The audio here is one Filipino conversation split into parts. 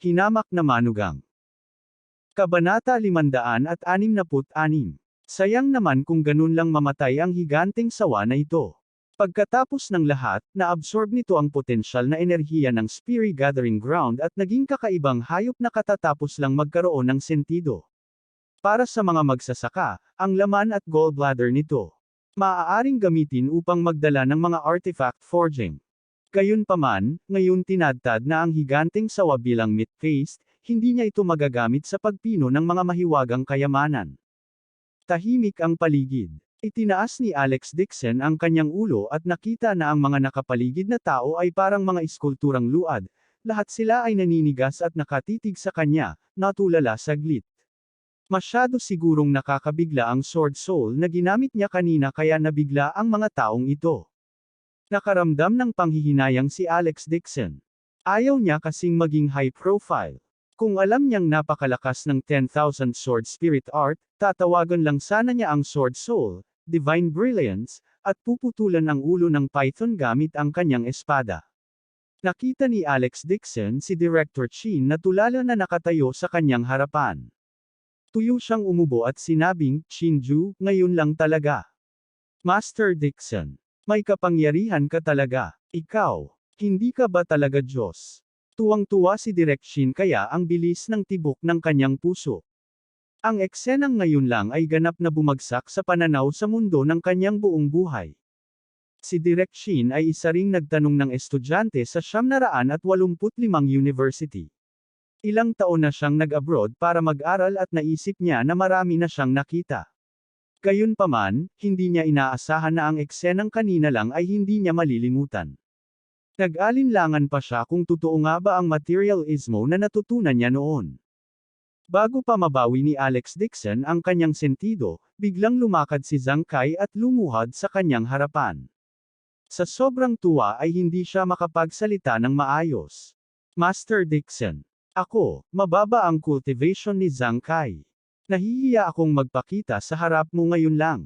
Hinamak na manugang. Kabanata 566. Sayang naman kung ganun lang mamatay ang higanteng sawa na ito. Pagkatapos ng lahat, naabsorb nito ang potensyal na enerhiya ng Spirit Gathering Ground at naging kakaibang hayop na katatapos lang magkaroon ng sentido. Para sa mga magsasaka, ang laman at gallbladder nito maaaring gamitin upang magdala ng mga artifact forging. Gayunpaman, ngayon tinadtad na ang higanteng sawa bilang meat paste, hindi niya ito magagamit sa pagpino ng mga mahiwagang kayamanan. Tahimik ang paligid. Itinaas ni Alex Dixon ang kanyang ulo at nakita na ang mga nakapaligid na tao ay parang mga eskulturang luad, lahat sila ay naninigas at nakatitig sa kanya, natulala saglit. Masyado sigurong nakakabigla ang sword soul na ginamit niya kanina kaya nabigla ang mga taong ito. Nakaramdam ng panghihinayang si Alex Dixon. Ayaw niya kasing maging high profile. Kung alam niyang napakalakas ng 10,000 Sword Spirit Art, tatawagan lang sana niya ang Sword Soul, Divine Brilliance, at puputulan ang ulo ng Python gamit ang kanyang espada. Nakita ni Alex Dixon si Director Chin na tulala na nakatayo sa kanyang harapan. Tuyo siyang umubo at sinabing, "Shinju, ngayon lang talaga. Master Dixon, may kapangyarihan ka talaga. Ikaw, hindi ka ba talaga Diyos?" Tuwang-tuwa si Direk Shin kaya ang bilis ng tibok ng kanyang puso. Ang eksenang ngayon lang ay ganap na bumagsak sa pananaw sa mundo ng kanyang buong buhay. Si Direk Shin ay isa ring nagtanong ng estudyante sa 985 University. Ilang taon na siyang nag-abroad para mag-aral at naisip niya na marami na siyang nakita. Gayunpaman, hindi niya inaasahan na ang eksenang kanina lang ay hindi niya malilimutan. Nag-alinlangan pa siya kung totoo nga ba ang materialismo na natutunan niya noon. Bago pa mabawi ni Alex Dixon ang kanyang sentido, biglang lumakad si Zhang Kai at lumuhad sa kanyang harapan. Sa sobrang tuwa ay hindi siya makapagsalita ng maayos. "Master Dixon, ako, mababa ang cultivation ni Zhang Kai. Nahihiya akong magpakita sa harap mo ngayon lang."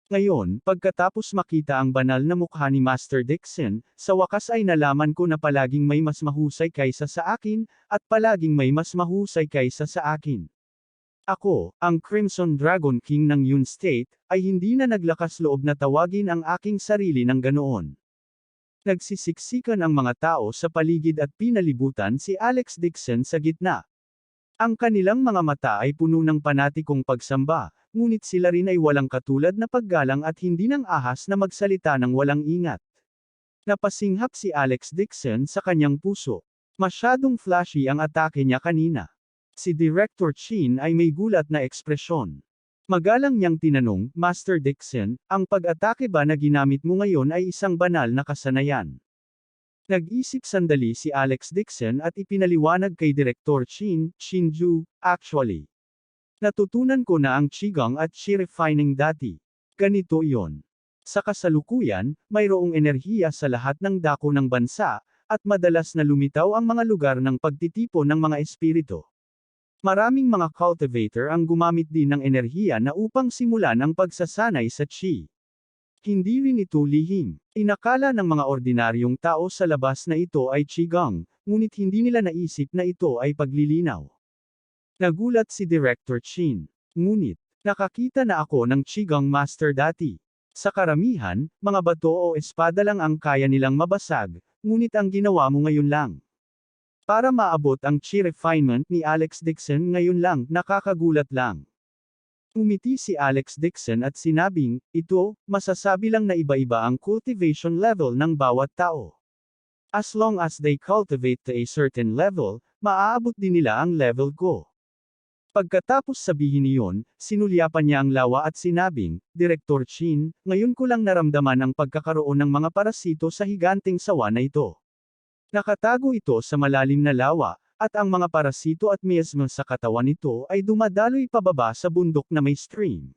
Ngayon, pagkatapos makita ang banal na mukha ni Master Dixon, sa wakas ay nalaman ko na palaging may mas mahusay kaysa sa akin, at palaging may mas mahusay kaysa sa akin. Ako, ang Crimson Dragon King ng Yun State, ay hindi na naglakas loob na tawagin ang aking sarili ng ganoon. Nagsisiksikan ang mga tao sa paligid at pinalibutan si Alex Dixon sa gitna. Ang kanilang mga mata ay puno ng panatikong pagsamba, ngunit sila rin ay walang katulad na paggalang at hindi nang ahas na magsalita ng walang ingat. Napasinghap si Alex Dixon sa kanyang puso. Masyadong flashy ang atake niya kanina. Si Director Chin ay may gulat na ekspresyon. Magalang niyang tinanong, "Master Dixon, ang pag-atake ba na ginamit mo ngayon ay isang banal na kasanayan?" Nag-isip sandali si Alex Dixon at ipinaliwanag kay Director Chin, "Shinju, actually. Natutunan ko na ang Qigong at Qi refining dati. Ganito iyon. Sa kasalukuyan, mayroong enerhiya sa lahat ng dako ng bansa, at madalas na lumitaw ang mga lugar ng pagtitipon ng mga espiritu. Maraming mga cultivator ang gumamit din ng enerhiya na upang simulan ang pagsasanay sa Qi. Hindi rin ito lihim. Inakala ng mga ordinaryong tao sa labas na ito ay Qigong, ngunit hindi nila naisip na ito ay paglilinaw." Nagulat si Director Chin. "Ngunit, nakakita na ako ng Qigong Master dati. Sa karamihan, mga bato o espada lang ang kaya nilang mabasag, ngunit ang ginawa mo ngayon lang. Para maabot ang Qi refinement ni Alex Dixon ngayon lang, nakakagulat lang." Umiti si Alex Dixon at sinabing, "Ito, masasabi lang na iba-iba ang cultivation level ng bawat tao. As long as they cultivate to a certain level, maaabot din nila ang level ko." Pagkatapos sabihin niyon, sinulyapan niya ang lawa at sinabing, "Director Chin, ngayon ko lang naramdaman ang pagkakaroon ng mga parasito sa higanteng sawa na ito. Nakatago ito sa malalim na lawa, at ang mga parasito at miasma sa katawan nito ay dumadaloy pababa sa bundok na may stream.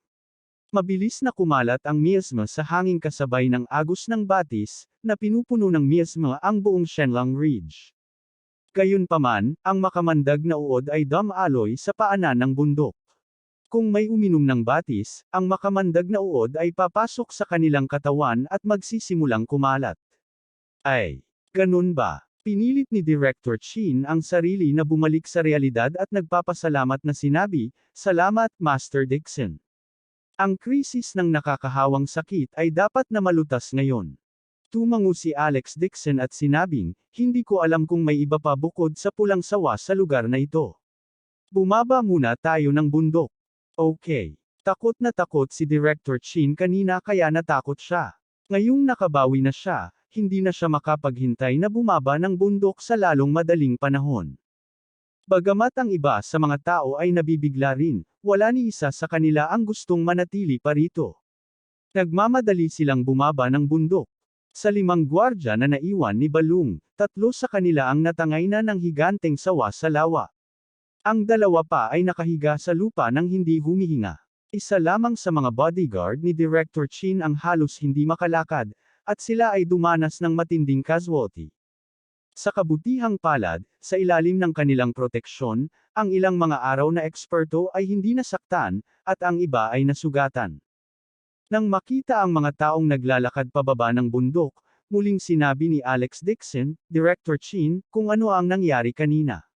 Mabilis na kumalat ang miasma sa hanging kasabay ng agos ng batis, na pinupuno ng miasma ang buong Shenlang Ridge. Gayunpaman, ang makamandag na uod ay dumaloy sa paanan ng bundok. Kung may uminom ng batis, ang makamandag na uod ay papasok sa kanilang katawan at magsisimulang kumalat." "Ay, ganun ba? Pinilit ni Director Chin ang sarili na bumalik sa realidad at nagpapasalamat na sinabi, "Salamat, Master Dixon. Ang krisis ng nakakahawang sakit ay dapat na malutas ngayon." Tumango si Alex Dixon at sinabing, "Hindi ko alam kung may iba pa bukod sa pulang sawa sa lugar na ito. Bumaba muna tayo ng bundok." Okay. Takot na takot si Director Chin kanina kaya natakot siya. Ngayong nakabawi na siya, hindi na siya makapaghintay na bumaba ng bundok sa lalong madaling panahon. Bagamat ang iba sa mga tao ay nabibigla rin, wala ni isa sa kanila ang gustong manatili pa rito. Nagmamadali silang bumaba ng bundok. Sa 5 gwardya na naiwan ni Balung, 3 sa kanila ang natangay na ng higanteng sawa sa lawa. Ang 2 pa ay nakahiga sa lupa nang hindi humihinga. Isa lamang sa mga bodyguard ni Director Chin ang halos hindi makalakad, at sila ay dumanas ng matinding casualty. Sa kabutihang palad, sa ilalim ng kanilang proteksyon, ang ilang mga araw na eksperto ay hindi nasaktan, at ang iba ay nasugatan. Nang makita ang mga taong naglalakad pababa ng bundok, muling sinabi ni Alex Dixon, "Director Chin, kung ano ang nangyari kanina.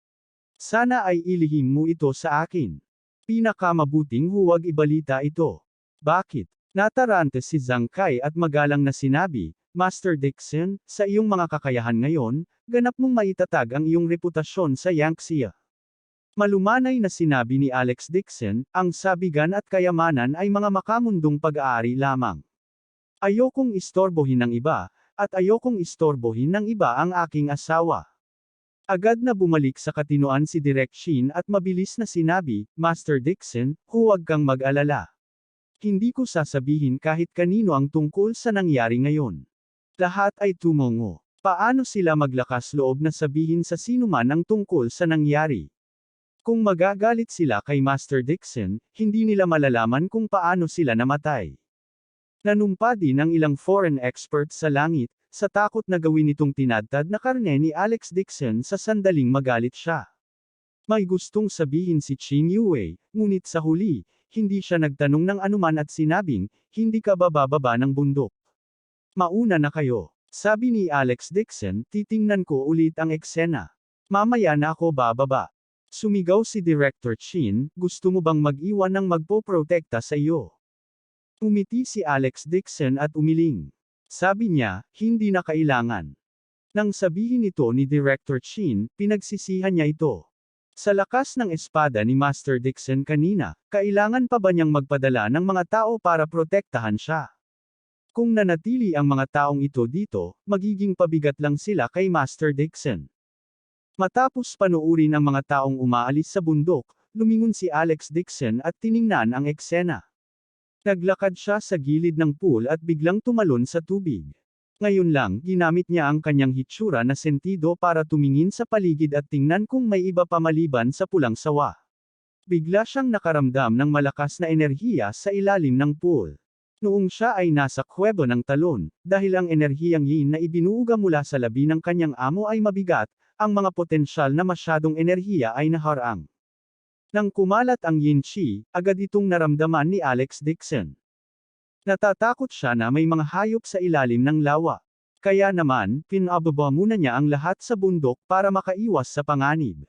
Sana ay ilihim mo ito sa akin. Pinakamabuting huwag ibalita ito." "Bakit?" Natarante si Zhang Kai at magalang na sinabi, "Master Dixon, sa iyong mga kakayahan ngayon, ganap mong maitatag ang iyong reputasyon sa Yangtze." Malumanay na sinabi ni Alex Dixon, "Ang sabigan at kayamanan ay mga makamundong pag-aari lamang. Ayokong istorbohin ng iba, at ayokong istorbohin ng iba ang aking asawa." Agad na bumalik sa katinoan si Direk Chin at mabilis na sinabi, "Master Dixon, huwag kang mag-alala. Hindi ko sasabihin kahit kanino ang tungkol sa nangyari ngayon." Lahat ay tumongo. Paano sila maglakas loob na sabihin sa sinuman ang tungkol sa nangyari? Kung magagalit sila kay Master Dixon, hindi nila malalaman kung paano sila namatay. Nanumpa din ang ilang foreign experts sa langit, sa takot na gawin itong tinadtad na karne ni Alex Dixon sa sandaling magalit siya. May gustong sabihin si Qing Yue, ngunit sa huli, hindi siya nagtanong ng anuman at sinabing, "Hindi ka bababa ng bundok. Mauna na kayo." Sabi ni Alex Dixon, "Titingnan ko ulit ang eksena. Mamaya na ako bababa." Sumigaw si Director Chin, "Gusto mo bang mag-iwan ng magpoprotekta sa iyo?" Umiti si Alex Dixon at umiling. Sabi niya, "Hindi na kailangan." Nang sabihin ito ni Director Chin, pinagsisihan niya ito. Sa lakas ng espada ni Master Dixon kanina, kailangan pa ba niyang magpadala ng mga tao para protektahan siya? Kung nanatili ang mga taong ito dito, magiging pabigat lang sila kay Master Dixon. Matapos panuurin ang mga taong umaalis sa bundok, lumingon si Alex Dixon at tiningnan ang eksena. Naglakad siya sa gilid ng pool at biglang tumalon sa tubig. Ngayon lang, ginamit niya ang kanyang hitsura na sentido para tumingin sa paligid at tingnan kung may iba pa maliban sa pulang sawa. Bigla siyang nakaramdam ng malakas na enerhiya sa ilalim ng pool. Noong siya ay nasa kuweba ng talon, dahil ang enerhiyang yin na ibinuuga mula sa labi ng kanyang amo ay mabigat, ang mga potensyal na masyadong enerhiya ay naharang. Nang kumalat ang yin chi, agad itong naramdaman ni Alex Dixon. Natatakot siya na may mga hayop sa ilalim ng lawa. Kaya naman, pinababa muna niya ang lahat sa bundok para makaiwas sa panganib.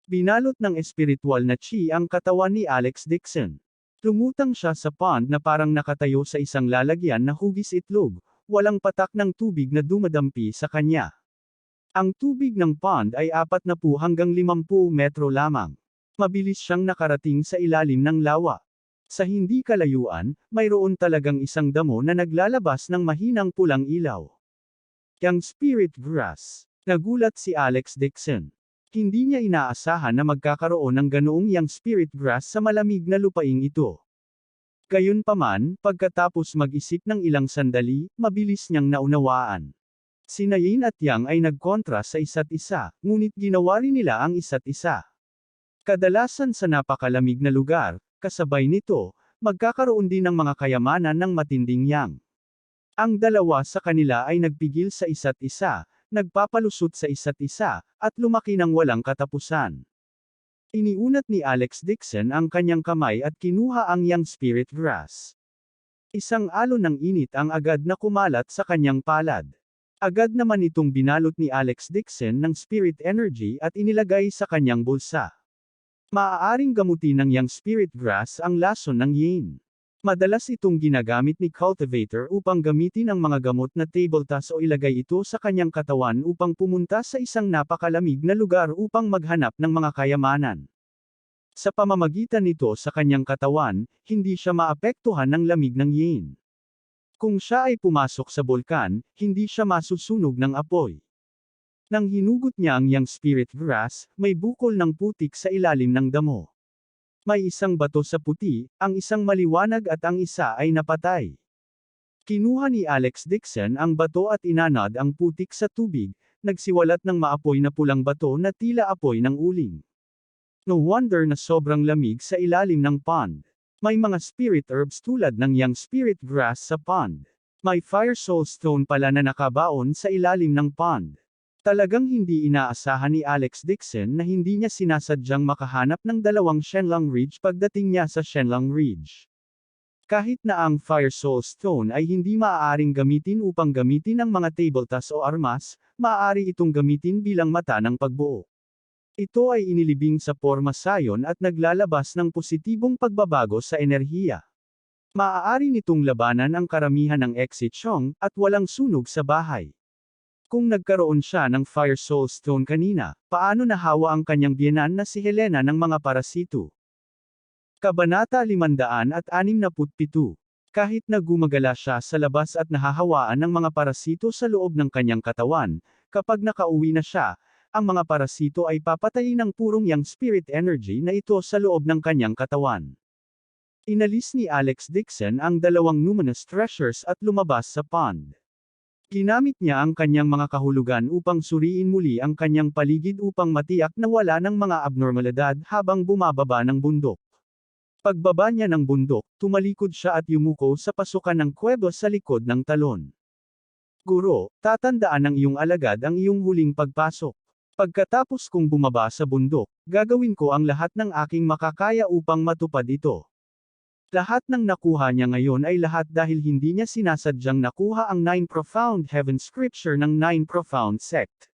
Binalot ng espiritual na chi ang katawan ni Alex Dixon. Lumutang siya sa pond na parang nakatayo sa isang lalagyan na hugis itlog, walang patak ng tubig na dumadampi sa kanya. Ang tubig ng pond ay 40 hanggang 50 metro lamang. Mabilis siyang nakarating sa ilalim ng lawa. Sa hindi kalayuan, mayroon talagang isang damo na naglalabas ng mahinang pulang ilaw. Yang spirit grass. Nagulat si Alex Dixon. Hindi niya inaasahan na magkakaroon ng ganoong yang spirit grass sa malamig na lupaing ito. Gayunpaman, pagkatapos mag-isip ng ilang sandali, mabilis niyang naunawaan. Sina Yin at Yang ay nagkontra sa isa't isa, ngunit ginawa rin nila ang isa't isa. Kadalasan sa napakalamig na lugar, kasabay nito, magkakaroon din ng mga kayamanan ng matinding yang. Ang dalawa sa kanila ay nagpigil sa isa't isa, nagpapalusot sa isa't isa, at lumaki ng walang katapusan. Iniunat ni Alex Dixon ang kanyang kamay at kinuha ang yang spirit grass. Isang alon ng init ang agad na kumalat sa kanyang palad. Agad naman itong binalot ni Alex Dixon ng spirit energy at inilagay sa kanyang bulsa. Maaaring gamutin ng yang spirit grass ang lason ng yin. Madalas itong ginagamit ni cultivator upang gamitin ang mga gamot na tabletas o ilagay ito sa kanyang katawan upang pumunta sa isang napakalamig na lugar upang maghanap ng mga kayamanan. Sa pamamagitan nito sa kanyang katawan, hindi siya maapektuhan ng lamig ng yin. Kung siya ay pumasok sa bulkan, hindi siya masusunog ng apoy. Nang hinugot niya ang yang spirit grass, may bukol ng putik sa ilalim ng damo. May isang bato sa puti, ang isang maliwanag at ang isa ay napatay. Kinuha ni Alex Dixon ang bato at inanod ang putik sa tubig, nagsiwalat ng maapoy na pulang bato na tila apoy ng uling. No wonder na sobrang lamig sa ilalim ng pond. May mga spirit herbs tulad ng yang spirit grass sa pond. May fire soul stone pala na nakabaon sa ilalim ng pond. Talagang hindi inaasahan ni Alex Dixon na hindi niya sinasadyang makahanap ng dalawang Shenlong Ridge pagdating niya sa Shenlong Ridge. Kahit na ang Fire Soul Stone ay hindi maaaring gamitin upang gamitin ang mga tabletas o armas, maaari itong gamitin bilang mata ng pagbuo. Ito ay inilibing sa porma sayon at naglalabas ng positibong pagbabago sa enerhiya. Maaari nitong labanan ang karamihan ng exit Chong at walang sunog sa bahay. Kung nagkaroon siya ng Fire Soul Stone kanina, paano nahawa ang kanyang biyenan na si Helena ng mga parasito? Kabanata 567. Kahit na gumagala siya sa labas at nahahawaan ng mga parasito sa loob ng kanyang katawan, kapag nakauwi na siya, ang mga parasito ay papatayin ng purong yang spirit energy na ito sa loob ng kanyang katawan. Inalis ni Alex Dixon ang dalawang numinous treasures at lumabas sa pond. Ginamit niya ang kanyang mga kahulugan upang suriin muli ang kanyang paligid upang matiyak na wala ng mga abnormalidad habang bumababa ng bundok. Pagbaba niya ng bundok, tumalikod siya at yumuko sa pasukan ng kuweba sa likod ng talon. Guro, tatandaan ng iyong alagad ang iyong huling pagpasok. Pagkatapos kong bumaba sa bundok, gagawin ko ang lahat ng aking makakaya upang matupad ito. Lahat ng nakuha niya ngayon ay lahat dahil hindi niya sinasadyang nakuha ang 9 Profound Heaven Scripture ng 9 Profound Sect.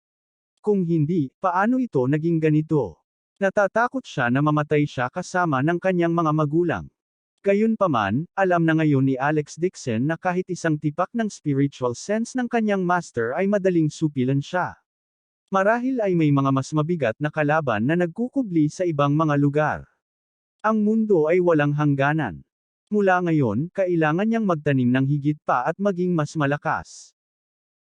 Kung hindi, paano ito naging ganito? Natatakot siya na mamatay siya kasama ng kanyang mga magulang. Gayunpaman, alam na ngayon ni Alex Dixon na kahit isang tipak ng spiritual sense ng kanyang master ay madaling supilan siya. Marahil ay may mga mas mabigat na kalaban na nagkukubli sa ibang mga lugar. Ang mundo ay walang hangganan. Mula ngayon, kailangan niyang magtanim ng higit pa at maging mas malakas.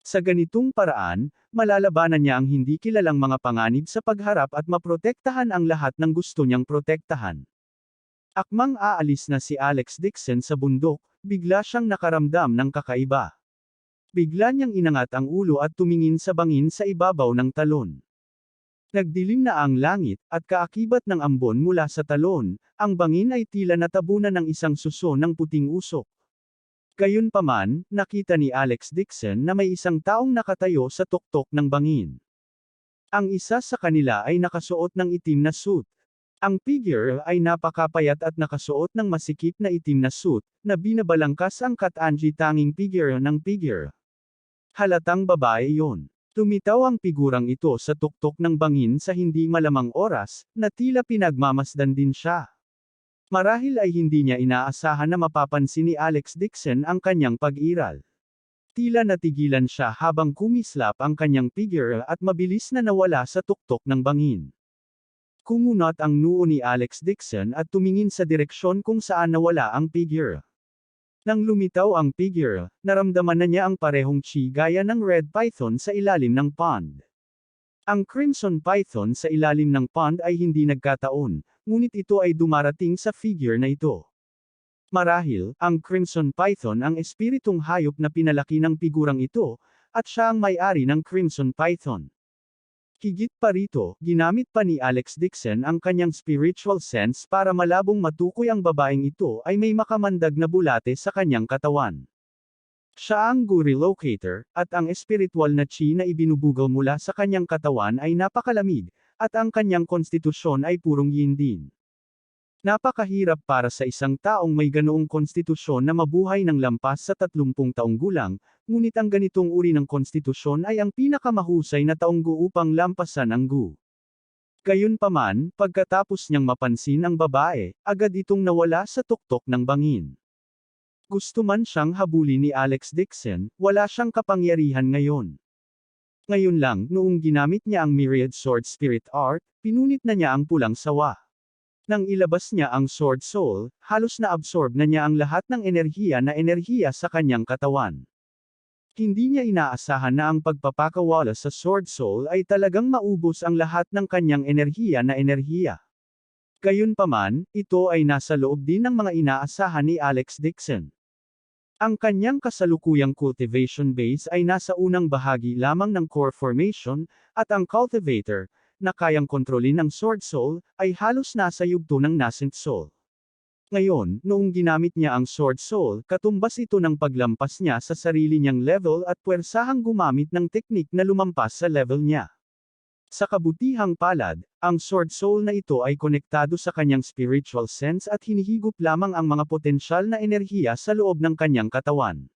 Sa ganitong paraan, malalabanan niya ang hindi kilalang mga panganib sa pagharap at maprotektahan ang lahat ng gusto niyang protektahan. Akmang aalis na si Alex Dixon sa bundok, bigla siyang nakaramdam ng kakaiba. Bigla niyang inangat ang ulo at tumingin sa bangin sa ibabaw ng talon. Nagdilim na ang langit, at kaakibat ng ambon mula sa talon, ang bangin ay tila natabunan ng isang suso ng puting usok. Gayunpaman, nakita ni Alex Dixon na may isang taong nakatayo sa tuktok ng bangin. Ang isa sa kanila ay nakasuot ng itim na suit. Ang figure ay napakapayat at nakasuot ng masikip na itim na suit, na binabalangkas ang Katanji tanging figure ng figure. Halatang babae yon. Lumitaw ang figurang ito sa tuktok ng bangin sa hindi malamang oras, na tila pinagmamasdan din siya. Marahil ay hindi niya inaasahan na mapapansin ni Alex Dixon ang kanyang pag-iral. Tila natigilan siya habang kumislap ang kanyang figure at mabilis na nawala sa tuktok ng bangin. Kumunot ang noo ni Alex Dixon at tumingin sa direksyon kung saan nawala ang figure. Nang lumitaw ang figure, naramdaman na niya ang parehong chi gaya ng red python sa ilalim ng pond. Ang crimson python sa ilalim ng pond ay hindi nagkataon, ngunit ito ay dumarating sa figure na ito. Marahil, ang crimson python ang espiritong hayop na pinalaki ng figurang ito, at siya ang may-ari ng crimson python. Higit pa rito, ginamit pa ni Alex Dixon ang kanyang spiritual sense para malabong matukoy ang babaeng ito ay may makamandag na bulate sa kanyang katawan. Siya ang guri locator, at ang espiritual na chi na ibinubugaw mula sa kanyang katawan ay napakalamig, at ang kanyang konstitusyon ay purong yin din. Napakahirap para sa isang taong may ganoong konstitusyon na mabuhay ng lampas sa 30 taong gulang, ngunit ang ganitong uri ng konstitusyon ay ang pinakamahusay na taong gu upang lampasan ang gu. Gayunpaman, pagkatapos niyang mapansin ang babae, agad itong nawala sa tuktok ng bangin. Gusto man siyang habulin ni Alex Dixon, wala siyang kapangyarihan ngayon. Ngayon lang, noong ginamit niya ang Myriad Sword Spirit Art, pinunit na niya ang pulang sawa. Nang ilabas niya ang Sword Soul, halos na-absorb na niya ang lahat ng enerhiya sa kanyang katawan. Hindi niya inaasahan na ang pagpapakawala sa Sword Soul ay talagang maubos ang lahat ng kanyang enerhiya. Gayunpaman, ito ay nasa loob din ng mga inaasahan ni Alex Dixon. Ang kanyang kasalukuyang cultivation base ay nasa unang bahagi lamang ng core formation, at ang cultivator, na kayang kontrolin ang Sword Soul, ay halos nasa yugto ng Nascent Soul. Ngayon, noong ginamit niya ang Sword Soul, katumbas ito ng paglampas niya sa sarili niyang level at puwersahang gumamit ng teknik na lumampas sa level niya. Sa kabutihang palad, ang Sword Soul na ito ay konektado sa kanyang spiritual sense at hinihigop lamang ang mga potensyal na enerhiya sa loob ng kanyang katawan.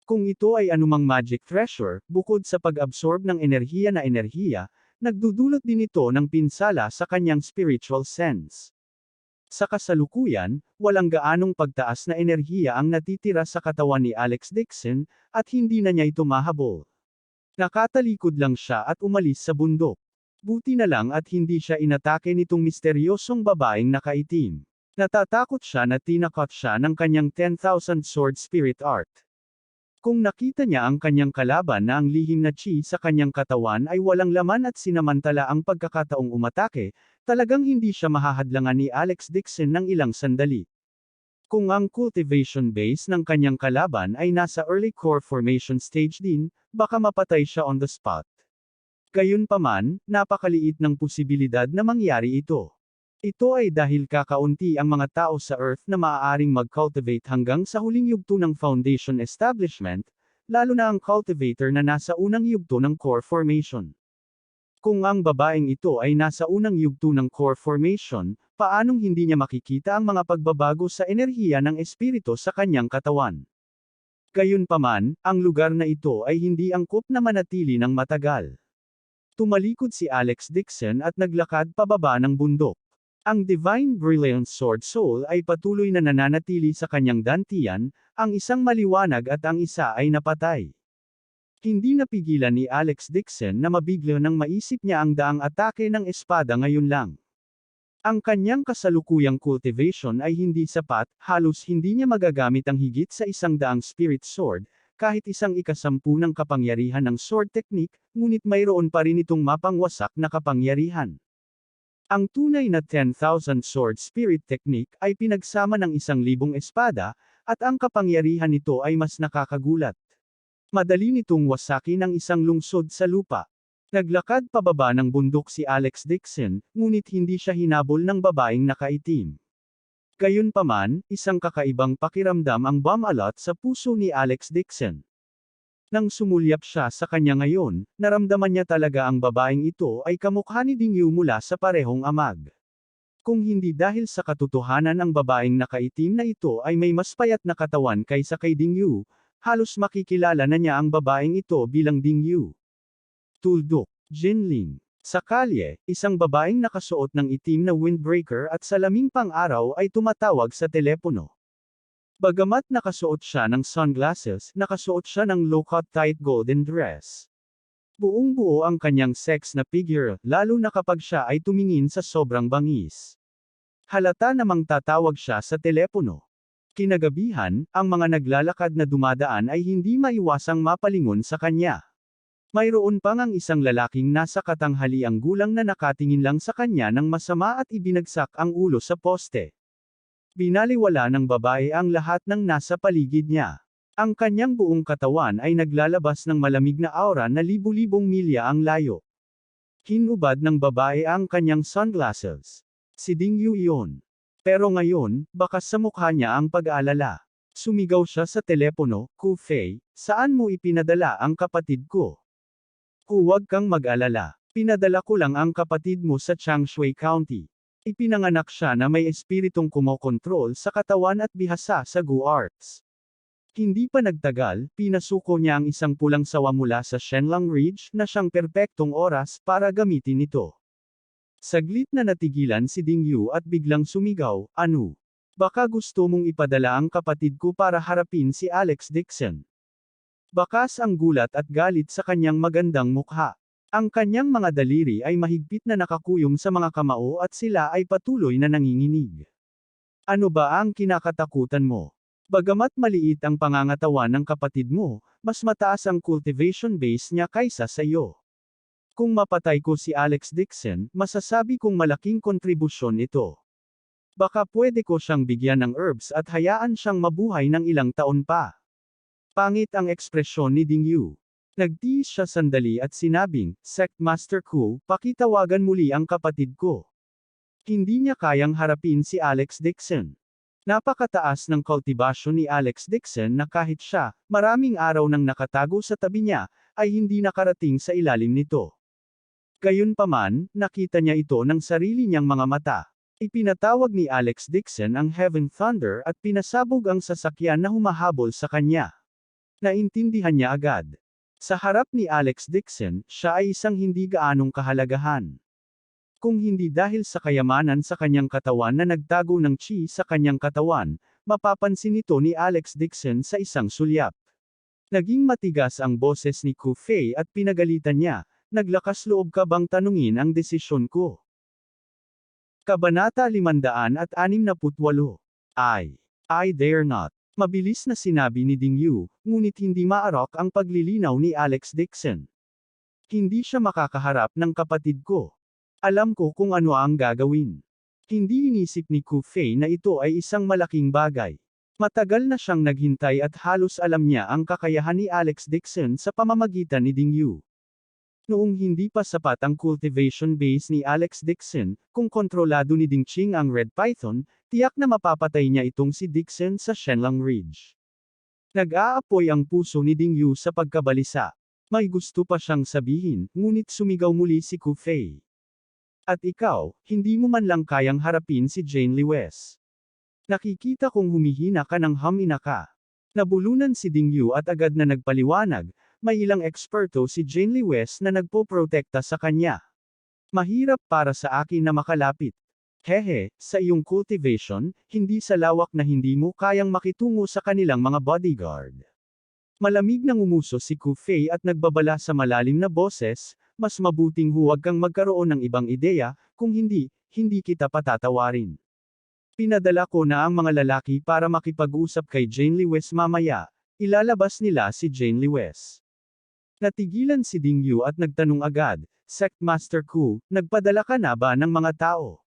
Kung ito ay anumang magic treasure, bukod sa pag-absorb ng enerhiya, nagdudulot din ito ng pinsala sa kanyang spiritual sense. Sa kasalukuyan, walang gaanong pagtaas na enerhiya ang natitira sa katawan ni Alex Dixon, at hindi na niya ito mahabol. Nakatalikod lang siya at umalis sa bundok. Buti na lang at hindi siya inatake nitong misteryosong babaeng nakaitim. Natatakot siya na tinakot siya ng kanyang 10,000 Sword Spirit Art. Kung nakita niya ang kanyang kalaban na ang lihim na chi sa kanyang katawan ay walang laman at sinamantala ang pagkakataong umatake, talagang hindi siya mahahadlangan ni Alex Dixon ng ilang sandali. Kung ang cultivation base ng kanyang kalaban ay nasa early core formation stage din, baka mapatay siya on the spot. Gayunpaman, napakaliit ng posibilidad na mangyari ito. Ito ay dahil kakaunti ang mga tao sa Earth na maaaring mag-cultivate hanggang sa huling yugto ng foundation establishment, lalo na ang cultivator na nasa unang yugto ng core formation. Kung ang babaeng ito ay nasa unang yugto ng core formation, paanong hindi niya makikita ang mga pagbabago sa enerhiya ng espiritu sa kanyang katawan? Gayunpaman, ang lugar na ito ay hindi angkop na manatili ng matagal. Tumalikod si Alex Dixon at naglakad pababa ng bundok. Ang Divine Brilliant Sword Soul ay patuloy na nananatili sa kanyang dantian, ang isang maliwanag at ang isa ay napatay. Hindi napigilan ni Alex Dixon na mabigla nang maisip niya ang daang atake ng espada ngayon lang. Ang kanyang kasalukuyang cultivation ay hindi sapat, halos hindi niya magagamit ang higit sa 100 spirit sword, kahit 1/10 ng kapangyarihan ng sword technique, ngunit mayroon pa rin itong mapangwasak na kapangyarihan. Ang tunay na 10,000 sword spirit technique ay pinagsama ng 1,000 espada, at ang kapangyarihan nito ay mas nakakagulat. Madali nitong wasakin ang isang lungsod sa lupa. Naglakad pababa ng bundok si Alex Dixon, ngunit hindi siya hinabol ng babaeng nakaitim. Gayunpaman, isang kakaibang pakiramdam ang bumalot sa puso ni Alex Dixon. Nang sumulyap siya sa kanya ngayon, naramdaman niya talaga ang babaeng ito ay kamukha ni Ding Yu mula sa parehong amag. Kung hindi dahil sa katotohanan ang babaeng nakaitim na ito ay may mas payat na katawan kaysa kay Ding Yu, halos makikilala na niya ang babaeng ito bilang Ding Yu. Tuldok, Jinling. Sa kalye, isang babaeng nakasuot ng itim na windbreaker at salaming pang-araw ay tumatawag sa telepono. Bagamat nakasuot siya ng sunglasses, nakasuot siya ng low-cut tight golden dress. Buong-buo ang kanyang sex na figure, lalo na kapag siya ay tumingin sa sobrang bangis. Halata namang tatawag siya sa telepono. Kinagabihan, ang mga naglalakad na dumadaan ay hindi maiwasang mapalingon sa kanya. Mayroon pang ang isang lalaking nasa katanghaliang gulang na nakatingin lang sa kanya ng masama at ibinagsak ang ulo sa poste. Binaliwala ng babae ang lahat ng nasa paligid niya. Ang kanyang buong katawan ay naglalabas ng malamig na aura na libu-libong milya ang layo. Hinubad ng babae ang kanyang sunglasses. Si Ding Yu iyon. Pero ngayon, bakas sa mukha niya ang pag-aalala. Sumigaw siya sa telepono, "Ku Fei, saan mo ipinadala ang kapatid ko?" "Huwag kang mag-alala. Pinadala ko lang ang kapatid mo sa Changshui County. Ipinanganak siya na may espiritong kumokontrol sa katawan at bihasa sa Gu Arts. Hindi pa nagtagal, pinasuko niya ang isang pulang sawa mula sa Shenlang Ridge na siyang perpektong oras para gamitin ito. Saglit na natigilan si Ding Yu at biglang sumigaw, "Ano? Baka gusto mong ipadala ang kapatid ko para harapin si Alex Dixon." Bakas ang gulat at galit sa kanyang magandang mukha. Ang kanyang mga daliri ay mahigpit na nakakuyong sa mga kamao at sila ay patuloy na nanginginig. "Ano ba ang kinakatakutan mo? Bagamat maliit ang pangangatawan ng kapatid mo, mas mataas ang cultivation base niya kaysa sa iyo. Kung mapatay ko si Alex Dixon, masasabi kong malaking kontribusyon ito. Baka pwede ko siyang bigyan ng herbs at hayaan siyang mabuhay ng ilang taon pa." Pangit ang ekspresyon ni Ding Yu. Nagtiis siya sandali at sinabing, "Sect Master Ku, pakitawagan muli ang kapatid ko." Hindi niya kayang harapin si Alex Dixon. Napakataas ng kultibasyon ni Alex Dixon na kahit siya, maraming araw nang nakatago sa tabi niya, ay hindi nakarating sa ilalim nito. Gayunpaman, nakita niya ito ng sarili niyang mga mata. Ipinatawag ni Alex Dixon ang Heaven Thunder at pinasabog ang sasakyan na humahabol sa kanya. Naintindihan niya agad. Sa harap ni Alex Dixon, siya ay isang hindi gaanong kahalagahan. Kung hindi dahil sa kayamanan sa kanyang katawan na nagtago ng chi sa kanyang katawan, mapapansin ito ni Alex Dixon sa isang sulyap. Naging matigas ang boses ni Ku Fei at pinagalitan niya, "Naglakas loob ka bang tanungin ang desisyon ko?" Kabanata 568. I dare not. Mabilis na sinabi ni Ding Yu, ngunit hindi maarok ang paglilinaw ni Alex Dixon. "Hindi siya makakaharap ng kapatid ko. Alam ko kung ano ang gagawin." Hindi inisip ni Ku Fei na ito ay isang malaking bagay. Matagal na siyang naghintay at halos alam niya ang kakayahan ni Alex Dixon sa pamamagitan ni Ding Yu. Noong hindi pa sapat ang cultivation base ni Alex Dixon, kung kontrolado ni Ding Qing ang Red Python, tiyak na mapapatay niya itong si Dixon sa Shenlang Ridge. Nag-aapoy ang puso ni Ding Yu sa pagkabalisa. May gusto pa siyang sabihin, ngunit sumigaw muli si Ku Fei. "At ikaw, hindi mo man lang kayang harapin si Jane Lewes. Nakikita kong humihina ka ng hamina ka." Nabulunan si Ding Yu at agad na nagpaliwanag, may ilang eksperto si Jane Lewes na nagpoprotekta sa kanya. "Mahirap para sa akin na makalapit. Hehe, sa iyong cultivation, hindi sa lawak na hindi mo kayang makitungo sa kanilang mga bodyguard." Malamig nang umuso si Ku Fei at nagbabala sa malalim na boses, "Mas mabuting huwag kang magkaroon ng ibang ideya, kung hindi, hindi kita patatawarin. Pinadala ko na ang mga lalaki para makipag-usap kay Jane Lewes mamaya, ilalabas nila si Jane Lewes." Natigilan si Ding Yu at nagtanong agad, "Sect Master Ku, nagpadala ka na ba ng mga tao?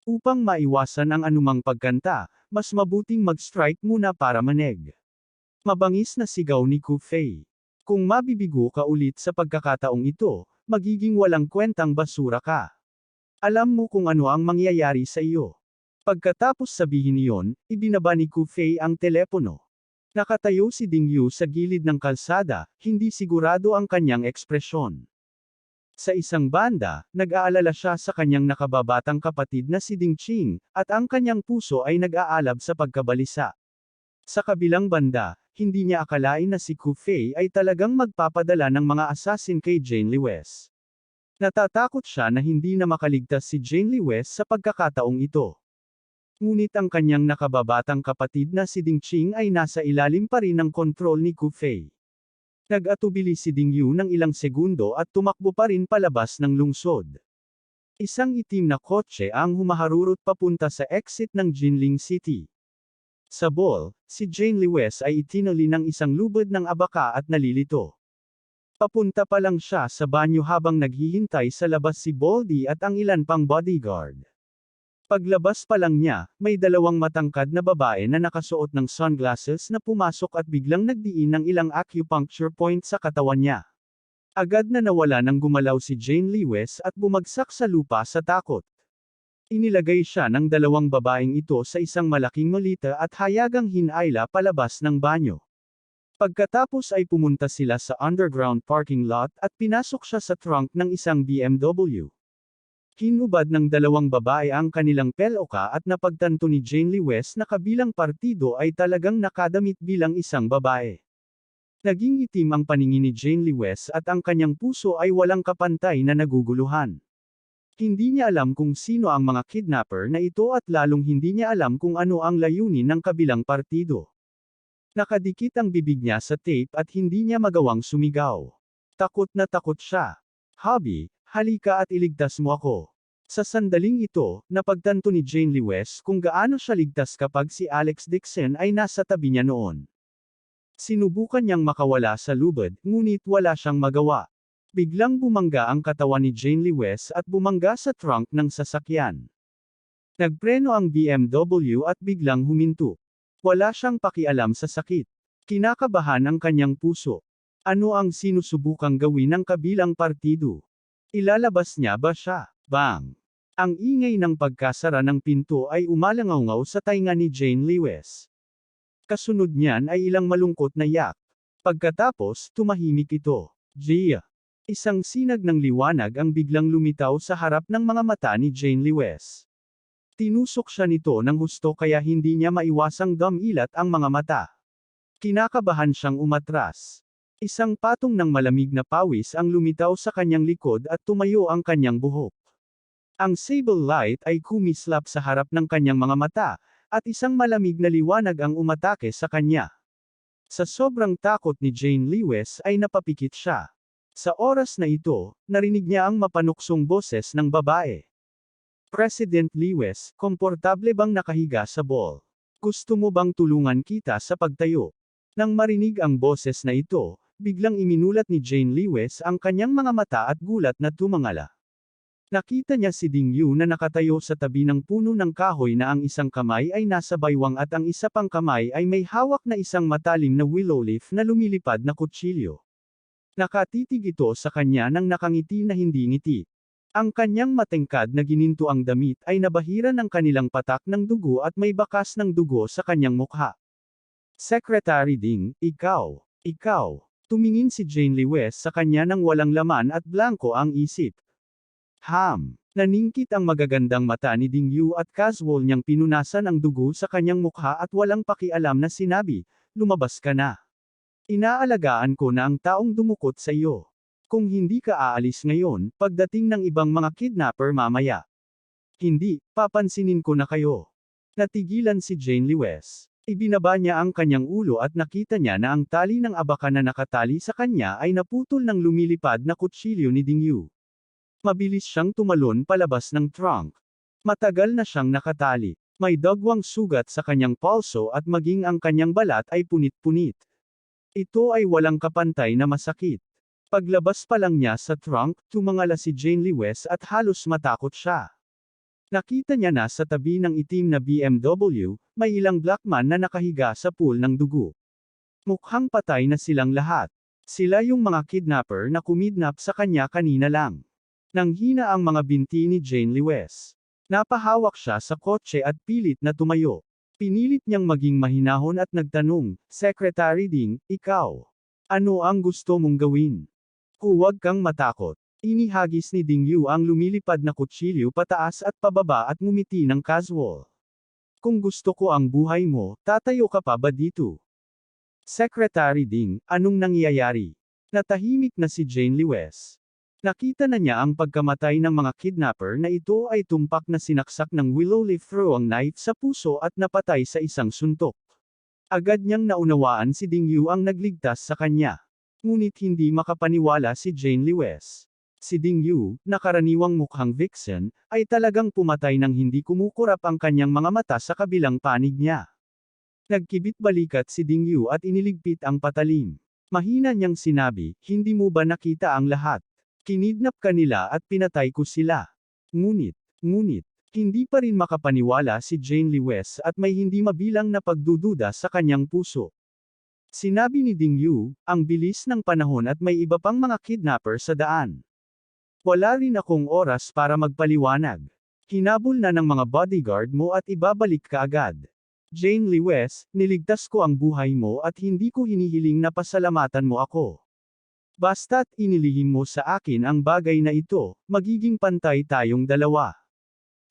Upang maiwasan ang anumang pagkanta, mas mabuting mag-strike muna para maneg." Mabangis na sigaw ni Ku Fei. "Kung mabibigo ka ulit sa pagkakataong ito, magiging walang kwentang basura ka. Alam mo kung ano ang mangyayari sa iyo." Pagkatapos sabihin iyon, ibinaba ni Ku Fei ang telepono. Nakatayo si Ding Yu sa gilid ng kalsada, hindi sigurado ang kanyang ekspresyon. Sa isang banda, nag-aalala siya sa kanyang nakababatang kapatid na si Ding Qing, at ang kanyang puso ay nag-aalab sa pagkabalisa. Sa kabilang banda, hindi niya akalain na si Ku Fei ay talagang magpapadala ng mga assassin kay Jane Lewes. Natatakot siya na hindi na makaligtas si Jane Lewes sa pagkakataong ito. Ngunit ang kanyang nakababatang kapatid na si Ding Qing ay nasa ilalim pa rin ng kontrol ni Ku Fei. Nag-atubili si Ding Yu ng ilang segundo at tumakbo pa rin palabas ng lungsod. Isang itim na kotse ang humaharurot papunta sa exit ng Jinling City. Sa ball, si Jane Lewes ay itinuli ng isang lubid ng abaka at nalilito. Papunta pa lang siya sa banyo habang naghihintay sa labas si Baldy at ang ilan pang bodyguard. Paglabas pa lang niya, may dalawang matangkad na babae na nakasuot ng sunglasses na pumasok at biglang nagdiin ng ilang acupuncture point sa katawan niya. Agad na nawala nang gumalaw si Jane Lewes at bumagsak sa lupa sa takot. Inilagay siya ng dalawang babaeng ito sa isang malaking malita at hayagang hinayla palabas ng banyo. Pagkatapos ay pumunta sila sa underground parking lot at pinasok siya sa trunk ng isang BMW. Hinubad ng dalawang babae ang kanilang peloka at napagtanto ni Jane Lee West na kabilang partido ay talagang nakadamit bilang isang babae. Naging itim ang paningin ni Jane Lee West at ang kanyang puso ay walang kapantay na naguguluhan. Hindi niya alam kung sino ang mga kidnapper na ito at lalong hindi niya alam kung ano ang layunin ng kabilang partido. Nakadikit ang bibig niya sa tape at hindi niya magawang sumigaw. Takot na takot siya. "Hubby, halika at iligtas mo ako." Sa sandaling ito, napagtanto ni Jane Lee West kung gaano siya ligtas kapag si Alex Dixon ay nasa tabi niya noon. Sinubukan niyang makawala sa lubid, ngunit wala siyang magawa. Biglang bumangga ang katawan ni Jane Lee West at bumangga sa trunk ng sasakyan. Nagpreno ang BMW at biglang huminto. Wala siyang pakialam sa sakit. Kinakabahan ang kanyang puso. Ano ang sinusubukang gawin ng kabilang partido? Ilalabas niya ba siya? Bang! Ang ingay ng pagkasara ng pinto ay umalangaw sa tainga ni Jane Lee West. Kasunod niyan ay ilang malungkot na yak. Pagkatapos, tumahimik ito. Gia! Isang sinag ng liwanag ang biglang lumitaw sa harap ng mga mata ni Jane Lee West. Tinusok siya nito ng husto kaya hindi niya maiwasang dumilat ang mga mata. Kinakabahan siyang umatras. Isang patong ng malamig na pawis ang lumitaw sa kanyang likod at tumayo ang kanyang buhok. Ang sable light ay kumislap sa harap ng kanyang mga mata, at isang malamig na liwanag ang umatake sa kanya. Sa sobrang takot ni Jane Lee West ay napapikit siya. Sa oras na ito, narinig niya ang mapanuksong boses ng babae. "President Lee West, komportable bang nakahiga sa ball? Gusto mo bang tulungan kita sa pagtayo?" Nang marinig ang boses na ito, biglang iminulat ni Jane Lee West ang kanyang mga mata at gulat na tumangala. Nakita niya si Ding Yu na nakatayo sa tabi ng puno ng kahoy na ang isang kamay ay nasa baywang at ang isa pang kamay ay may hawak na isang matalim na willow leaf na lumilipad na kutsilyo. Nakatitig ito sa kanya nang nakangiti na hindi ngiti. Ang kanyang matengkad na gininto ang damit ay nabahira ng kanilang patak ng dugo at may bakas ng dugo sa kanyang mukha. "Secretary Ding, ikaw. Tumingin si Jane Lee West sa kanya nang walang laman at blanko ang isip. Naningkit ang magagandang mata ni Ding Yu at casual niyang pinunasan ang dugo sa kanyang mukha at walang pakialam na sinabi, "Lumabas ka na. Inaalagaan ko na ang taong dumukot sa iyo. Kung hindi ka aalis ngayon, pagdating ng ibang mga kidnapper mamaya. Hindi, papansinin ko na kayo." Natigilan si Jane Lee West. Ibinaba niya ang kanyang ulo at nakita niya na ang tali ng abakan na nakatali sa kanya ay naputol ng lumilipad na kutsilyo ni Ding Yu. Mabilis siyang tumalon palabas ng trunk. Matagal na siyang nakatali. May dagwang sugat sa kanyang palso at maging ang kanyang balat ay punit-punit. Ito ay walang kapantay na masakit. Paglabas pa lang niya sa trunk, tumangala si Jane Lee West at halos matakot siya. Nakita niya na sa tabi ng itim na BMW, may ilang black man na nakahiga sa pool ng dugo. Mukhang patay na silang lahat. Sila yung mga kidnapper na kumidnap sa kanya kanina lang. Nanghina ang mga binti ni Jane Lee West. Napahawak siya sa kotse at pilit na tumayo. Pinilit niyang maging mahinahon at nagtanong, "Secretary Ding, ikaw. Ano ang gusto mong gawin? Huwag kang matakot." Inihagis ni Ding Yu ang lumilipad na kutsilyo pataas at pababa at ngumiti ng casual. "Kung gusto ko ang buhay mo, tatayo ka pa ba dito?" "Secretary Ding, anong nangyayari?" Natahimik na si Jane Lee West. Nakita na niya ang pagkamatay ng mga kidnapper na ito ay tumpak na sinaksak ng willow leaf throwing knife sa puso at napatay sa isang suntok. Agad niyang naunawaan si Ding Yu ang nagligtas sa kanya. Ngunit hindi makapaniwala si Jane Lee West. Si Ding Yu, na karaniwang mukhang vixen, ay talagang pumatay nang hindi kumukurap ang kanyang mga mata sa kabilang panig niya. Nagkibit balikat si Ding Yu at iniligpit ang patalim. Mahina niyang sinabi, "Hindi mo ba nakita ang lahat? Kinidnap ka nila at pinatay ko sila." Ngunit, hindi pa rin makapaniwala si Jane Lee West at may hindi mabilang na pagdududa sa kanyang puso. Sinabi ni Ding Yu, "Ang bilis ng panahon at may iba pang mga kidnapper sa daan. Wala rin akong oras para magpaliwanag. Hinabol na ng mga bodyguard mo at ibabalik ka agad. Jane Lee West, niligtas ko ang buhay mo at hindi ko hinihiling na pasalamatan mo ako. Basta't inilihim mo sa akin ang bagay na ito, magiging pantay tayong dalawa.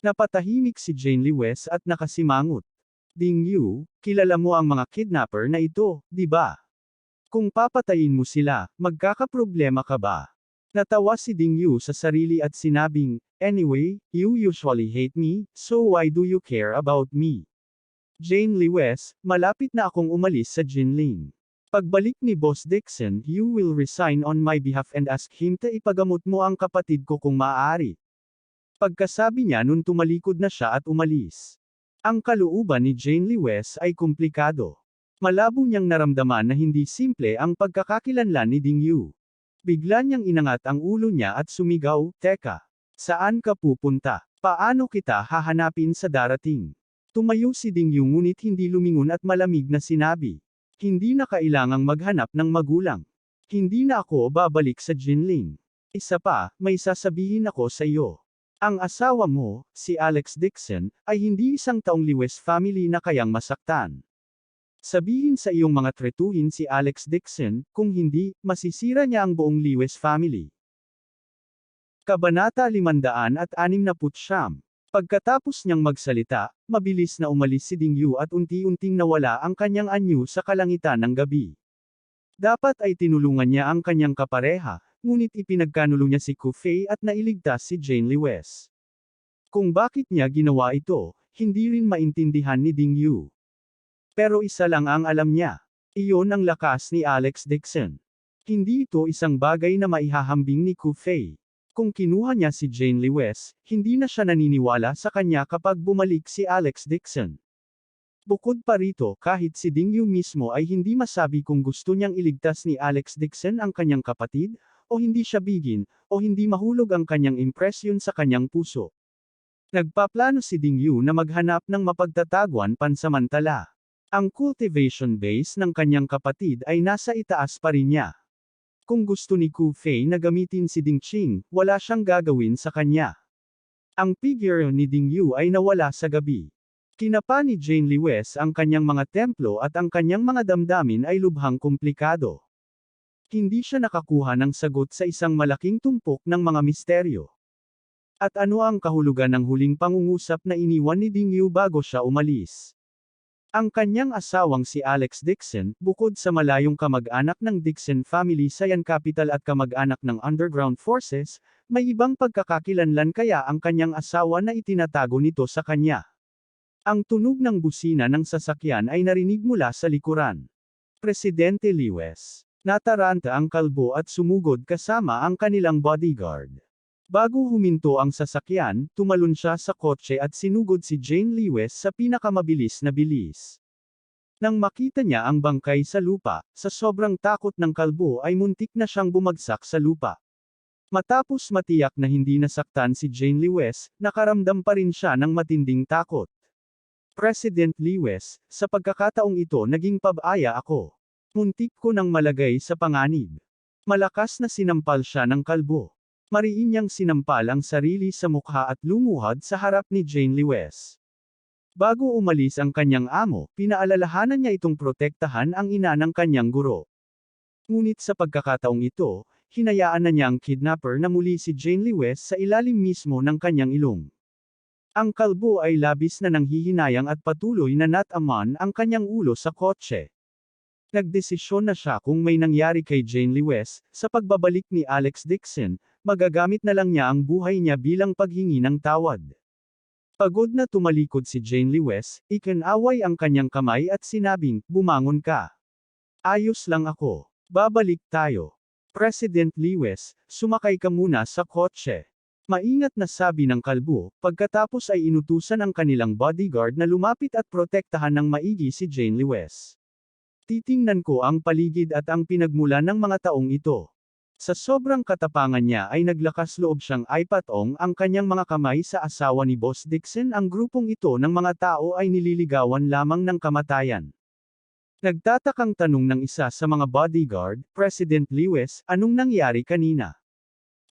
Napatahimik si Jane Lewes at nakasimangot. Ding Yu, kilala mo ang mga kidnapper na ito, di ba? Kung papatayin mo sila, magkakaproblema ka ba? Natawa si Ding Yu sa sarili at sinabing, "Anyway, you usually hate me, so why do you care about me?" Jane Lewes, malapit na akong umalis sa Jinling. Pagbalik ni Boss Dixon, you will resign on my behalf and ask him to ipagamot mo ang kapatid ko kung maaari. Pagkasabi niya nun tumalikod na siya at umalis. Ang kalooban ni Jane Lewes ay komplikado. Malabo niyang naramdaman na hindi simple ang pagkakakilanlan ni Ding Yu. Bigla niyang inangat ang ulo niya at sumigaw, "Teka! Saan ka pupunta? Paano kita hahanapin sa darating?" Tumayo si Ding Yu ngunit hindi lumingon at malamig na sinabi, "Hindi na kailangang maghanap ng magulang. Hindi na ako babalik sa Jinling. Isa pa, may sasabihin ako sa iyo. Ang asawa mo, si Alex Dixon, ay hindi isang taong Lewes family na kayang masaktan. Sabihin sa iyong mga tretuhin si Alex Dixon, kung hindi, masisira niya ang buong Lewes family." Kabanata 569. Pagkatapos niyang magsalita, mabilis na umalis si Ding Yu at unti-unting nawala ang kanyang anyo sa kalangitan ng gabi. Dapat ay tinulungan niya ang kanyang kapareha, ngunit ipinagkanulo niya si Ku Fei at nailigtas si Jane Lewes. Kung bakit niya ginawa ito, hindi rin maintindihan ni Ding Yu. Pero isa lang ang alam niya. Iyon ang lakas ni Alex Dixon. Hindi ito isang bagay na maihahambing ni Ku Fei. Kung kinuha niya si Jane Lewes, hindi na siya naniniwala sa kanya kapag bumalik si Alex Dixon. Bukod pa rito, kahit si Ding Yu mismo ay hindi masabi kung gusto niyang iligtas ni Alex Dixon ang kanyang kapatid, o hindi siya bigin, o hindi mahulog ang kanyang impresyon sa kanyang puso. Nagpaplano si Ding Yu na maghanap ng mapagtataguan pansamantala. Ang cultivation base ng kanyang kapatid ay nasa itaas pa rin niya. Kung gusto ni Ku Fei na gamitin si Ding Qing, wala siyang gagawin sa kanya. Ang figure ni Ding Yu ay nawala sa gabi. Kinapa ni Jane Lewes ang kanyang mga templo at ang kanyang mga damdamin ay lubhang komplikado. Hindi siya nakakuha ng sagot sa isang malaking tumpok ng mga misteryo. At ano ang kahulugan ng huling pangungusap na iniwan ni Ding Yu bago siya umalis? Ang kanyang asawang si Alex Dixon, bukod sa malayong kamag-anak ng Dixon family sa Yan Capital at kamag-anak ng underground forces, may ibang pagkakakilanlan kaya ang kanyang asawa na itinatago nito sa kanya. Ang tunog ng busina ng sasakyan ay narinig mula sa likuran. Presidente Lewes. Nataranta ang kalbo at sumugod kasama ang kanilang bodyguard. Bago huminto ang sasakyan, tumalon siya sa kotse at sinugod si Jane Lewes sa pinakamabilis na bilis. Nang makita niya ang bangkay sa lupa, sa sobrang takot ng kalbo ay muntik na siyang bumagsak sa lupa. Matapos matiyak na hindi nasaktan si Jane Lewes, nakaramdam pa rin siya ng matinding takot. President Lewes, sa pagkakataong ito naging pabaya ako. Muntik ko nang malagay sa panganib. Malakas na sinampal siya ng kalbo. Mariin niyang sinampal ang sarili sa mukha at lumuhad sa harap ni Jane Lewes. Bago umalis ang kanyang amo, pinaalalahanan niya itong protektahan ang ina ng kanyang guro. Ngunit sa pagkakataong ito, hinayaan na niya ang kidnapper na muli si Jane Lewes sa ilalim mismo ng kanyang ilong. Ang kalbo ay labis na nanghihinayang at patuloy na nataman ang kanyang ulo sa kotse. Nagdesisyon na siya kung may nangyari kay Jane Lewes, sa pagbabalik ni Alex Dixon, magagamit na lang niya ang buhay niya bilang paghingi ng tawad. Pagod na tumalikod si Jane Lewes, ikinaway ang kanyang kamay at sinabing, "Bumangon ka. Ayos lang ako. Babalik tayo." President Lewes, sumakay ka muna sa kotse. Maingat na sabi ng kalbo, pagkatapos ay inutusan ang kanilang bodyguard na lumapit at protektahan ng maigi si Jane Lewes. Titingnan ko ang paligid at ang pinagmulan ng mga taong ito. Sa sobrang katapangan niya ay naglakas loob siyang ipatong ang kanyang mga kamay sa asawa ni Boss Dixon. Ang grupong ito ng mga tao ay nililigawan lamang ng kamatayan. Nagtatakang tanong ng isa sa mga bodyguard, President Lewes, anong nangyari kanina?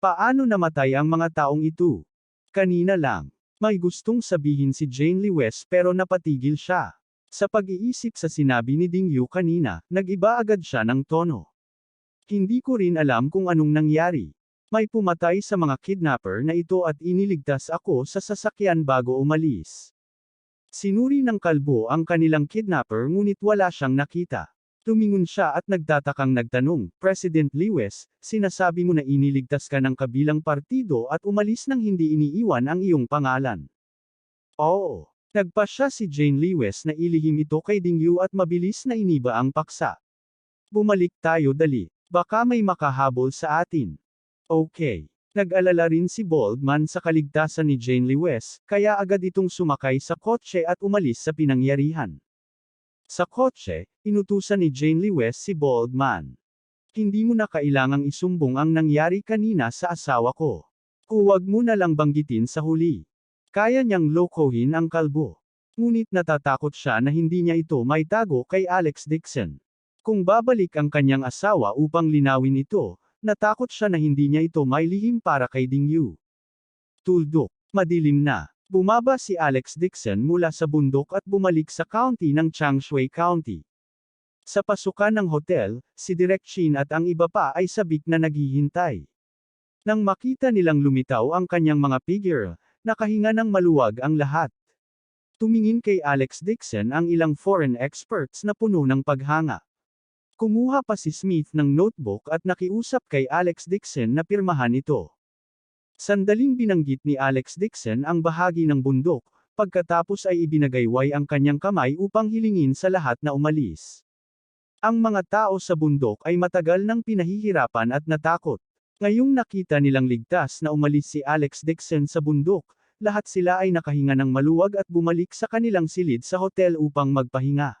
Paano namatay ang mga taong ito? Kanina lang. May gustong sabihin si Jane Lewes pero napatigil siya. Sa pag-iisip sa sinabi ni Ding Yu kanina, nag-iba agad siya ng tono. Hindi ko rin alam kung anong nangyari. May pumatay sa mga kidnapper na ito at iniligtas ako sa sasakyan bago umalis. Sinuri ng kalbo ang kanilang kidnapper ngunit wala siyang nakita. Tumingon siya at nagtatakang nagtanong, President Lewis, sinasabi mo na iniligtas ka ng kabilang partido at umalis nang hindi iniiwan ang iyong pangalan. Oo. Nagpasya si Jane Lewis na ilihim ito kay Dingyu at mabilis na iniba ang paksa. Bumalik tayo dali. Baka may makahabol sa atin. Okay. Nag-alala rin si Boldman sa kaligtasan ni Jane Lewis, kaya agad itong sumakay sa kotse at umalis sa pinangyarihan. Sa kotse, inutusan ni Jane Lewis si Boldman. Hindi mo na kailangang isumbong ang nangyari kanina sa asawa ko. Huwag mo na lang banggitin sa huli. Kaya niyang lokohin ang kalbo. Ngunit natatakot siya na hindi niya ito maitago kay Alex Dixon. Kung babalik ang kanyang asawa upang linawin ito, natakot siya na hindi niya ito mailihim para kay Dingyu. Tuldok. Madilim na. Bumaba si Alex Dixon mula sa bundok at bumalik sa county ng Changshui County. Sa pasukan ng hotel, si Direk Chin at ang iba pa ay sabik na naghihintay. Nang makita nilang lumitaw ang kanyang mga figure, nakahinga ng maluwag ang lahat. Tumingin kay Alex Dixon ang ilang foreign experts na puno ng paghanga. Kumuha pa si Smith ng notebook at nakiusap kay Alex Dixon na pirmahan ito. Sandaling binanggit ni Alex Dixon ang bahagi ng bundok, pagkatapos ay ibinagayway ang kanyang kamay upang hilingin sa lahat na umalis. Ang mga tao sa bundok ay matagal nang pinahihirapan at natakot. Ngayong nakita nilang ligtas na umalis si Alex Dixon sa bundok, lahat sila ay nakahinga ng maluwag at bumalik sa kanilang silid sa hotel upang magpahinga.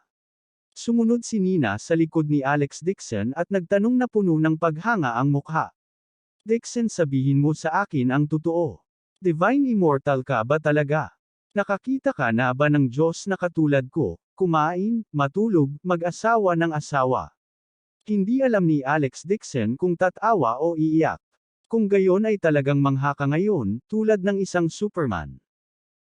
Sumunod si Nina sa likod ni Alex Dixon at nagtanong na puno ng paghanga ang mukha. Dixon, sabihin mo sa akin ang totoo. Divine Immortal ka ba talaga? Nakakita ka na ba ng Diyos na katulad ko, kumain, matulog, mag-asawa ng asawa? Hindi alam ni Alex Dixon kung tatawa o iiyak. Kung gayon ay talagang mangha ka ngayon, tulad ng isang Superman.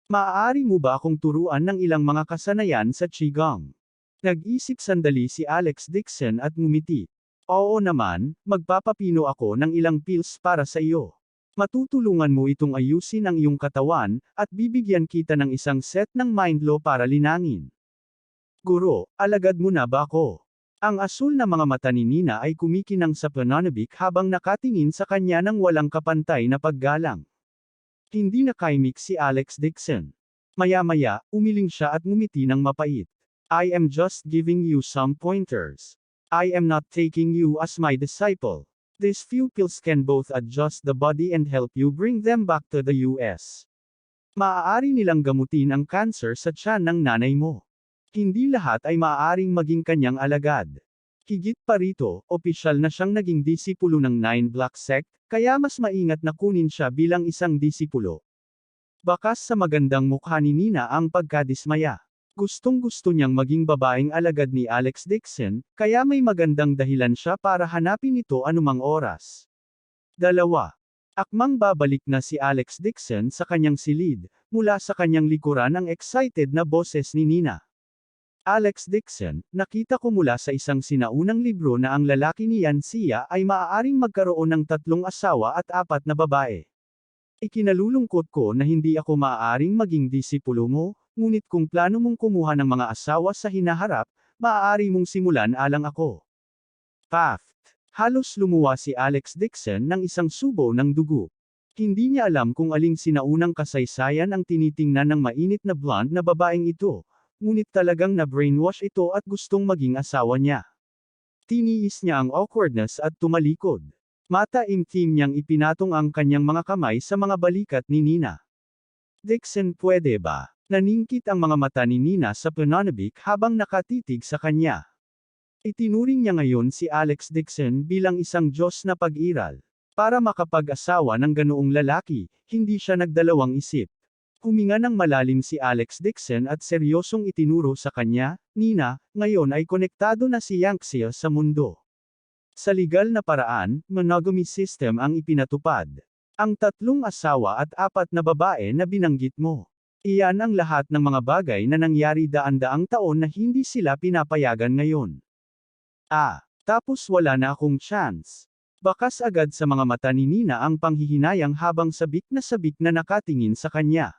Maaari mo ba akong turuan ng ilang mga kasanayan sa Qigong? Nag-isip sandali si Alex Dixon at ngumiti. Oo naman, magpapapino ako ng ilang pills para sa iyo. Matutulungan mo itong ayusin ang iyong katawan, at bibigyan kita ng isang set ng mindlo para linangin. Guro, alagad mo na ba ako? Ang asul na mga mata ni Nina ay kumikinang sa pananabik habang nakatingin sa kanya ng walang kapantay na paggalang. Hindi nakaimik si Alex Dixon. Maya-maya, umiling siya at ngumiti ng mapait. I am just giving you some pointers. I am not taking you as my disciple. These few pills can both adjust the body and help you bring them back to the US. Maaari nilang gamutin ang cancer sa tiyan ng nanay mo. Hindi lahat ay maaaring maging kanyang alagad. Higit pa rito, opisyal na siyang naging disipulo ng Nine Black Sect, kaya mas maingat na kunin siya bilang isang disipulo. Bakas sa magandang mukha ni Nina ang pagkadismaya. Gustong-gusto niyang maging babaeng alagad ni Alex Dixon, kaya may magandang dahilan siya para hanapin ito anumang oras. 2. Akmang babalik na si Alex Dixon sa kanyang silid, mula sa kanyang likuran ang excited na boses ni Nina. Alex Dixon, nakita ko mula sa isang sinaunang libro na ang lalaki ni Yanxia ay maaaring magkaroon ng 3 asawa at 4 na babae. Ikinalulungkot ko na hindi ako maaaring maging disipulo mo, ngunit kung plano mong kumuha ng mga asawa sa hinaharap, maaari mong simulan alang ako. Paft. Halos lumuwa si Alex Dixon ng isang subo ng dugo. Hindi niya alam kung aling sinaunang kasaysayan ang tinitingnan ng mainit na blonde na babaeng ito, ngunit talagang na-brainwash ito at gustong maging asawa niya. Tiniis niya ang awkwardness at tumalikod. Mataimtim niyang ipinatong ang kanyang mga kamay sa mga balikat ni Nina. Dixon, pwede ba? Naningkit ang mga mata ni Nina sa pananabik habang nakatitig sa kanya. Itinuring niya ngayon si Alex Dixon bilang isang Diyos na pag-iral. Para makapag-asawa ng ganoong lalaki, hindi siya nagdalawang isip. Huminga ng malalim si Alex Dixon at seryosong itinuro sa kanya, Nina, ngayon ay konektado na si Yanxia sa mundo. Sa legal na paraan, monogamy system ang ipinatupad. Ang 3 asawa at 4 na babae na binanggit mo. Iyan ang lahat ng mga bagay na nangyari daan-daang taon na hindi sila pinapayagan ngayon. Tapos wala na akong chance. Bakas agad sa mga mata ni Nina ang panghihinayang habang sabik na nakatingin sa kanya.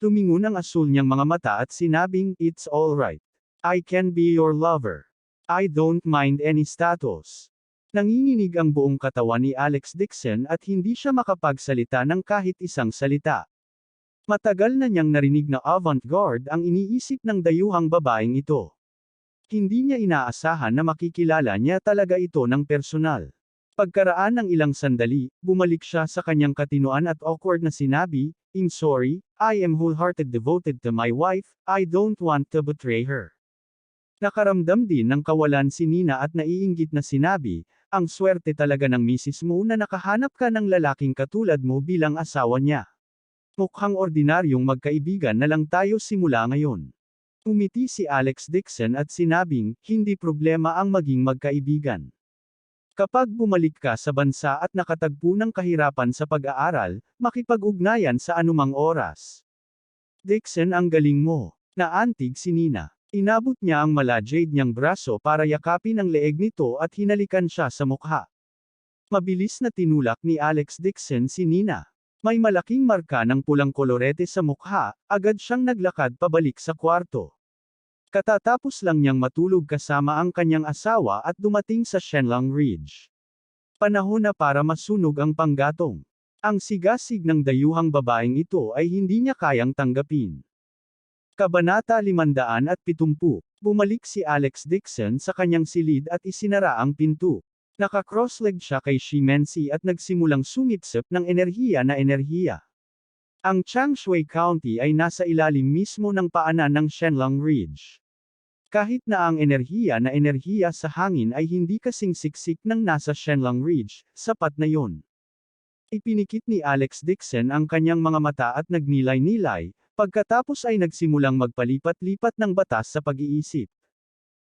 Tumingon ang asul niyang mga mata at sinabing, "It's alright. I can be your lover. I don't mind any status." Nanginginig ang buong katawan ni Alex Dixon at hindi siya makapagsalita ng kahit isang salita. Matagal na niyang narinig na avant-garde ang iniisip ng dayuhang babaeng ito. Hindi niya inaasahan na makikilala niya talaga ito ng personal. Pagkaraan ng ilang sandali, bumalik siya sa kanyang katinoan at awkward na sinabi, "I'm sorry, I am wholehearted devoted to my wife, I don't want to betray her." Nakaramdam din ng kawalan si Nina at naiinggit na sinabi, "Ang swerte talaga ng misis mo na nakahanap ka ng lalaking katulad mo bilang asawa niya. Mukhang ordinaryong magkaibigan na lang tayo simula ngayon." Umiti si Alex Dixon at sinabing, "Hindi problema ang maging magkaibigan. Kapag bumalik ka sa bansa at nakatagpo ng kahirapan sa pag-aaral, makipag-ugnayan sa anumang oras." "Dixon, ang galing mo." Naantig si Nina. Inabot niya ang mala-jade niyang braso para yakapin ang leeg nito at hinalikan siya sa mukha. Mabilis na tinulak ni Alex Dixon si Nina. May malaking marka ng pulang kolorete sa mukha, agad siyang naglakad pabalik sa kwarto. Katatapos lang niyang matulog kasama ang kanyang asawa at dumating sa Shenlang Ridge. Panahon na para masunog ang panggatong. Ang sigasig ng dayuhang babaeng ito ay hindi niya kayang tanggapin. Kabanata 570. Bumalik si Alex Dixon sa kanyang silid at isinara ang pinto. Naka-cross-leg siya kay Shimensi at nagsimulang sumipsip ng enerhiya na enerhiya. Ang Changshui County ay nasa ilalim mismo ng paanan ng Shenlang Ridge. Kahit na ang enerhiya na enerhiya sa hangin ay hindi kasing siksik ng nasa Shenlang Ridge, sapat na yon. Ipinikit ni Alex Dixon ang kanyang mga mata at nagnilay-nilay, pagkatapos ay nagsimulang magpalipat-lipat ng batas sa pag-iisip.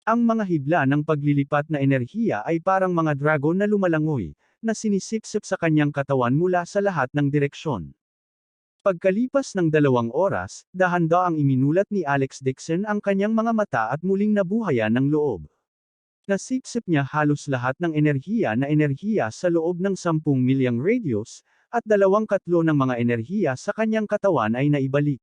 Ang mga hibla ng paglilipat na enerhiya ay parang mga dragon na lumalangoy, na sinisipsip sa kanyang katawan mula sa lahat ng direksyon. Pagkalipas ng 2 oras, dahan-daang iminulat ni Alex Dixon ang kanyang mga mata at muling nabuhayan ng loob. Nasipsip niya halos lahat ng enerhiya na enerhiya sa loob ng 10 milyang radius, at 2/3 ng mga enerhiya sa kanyang katawan ay naibalik.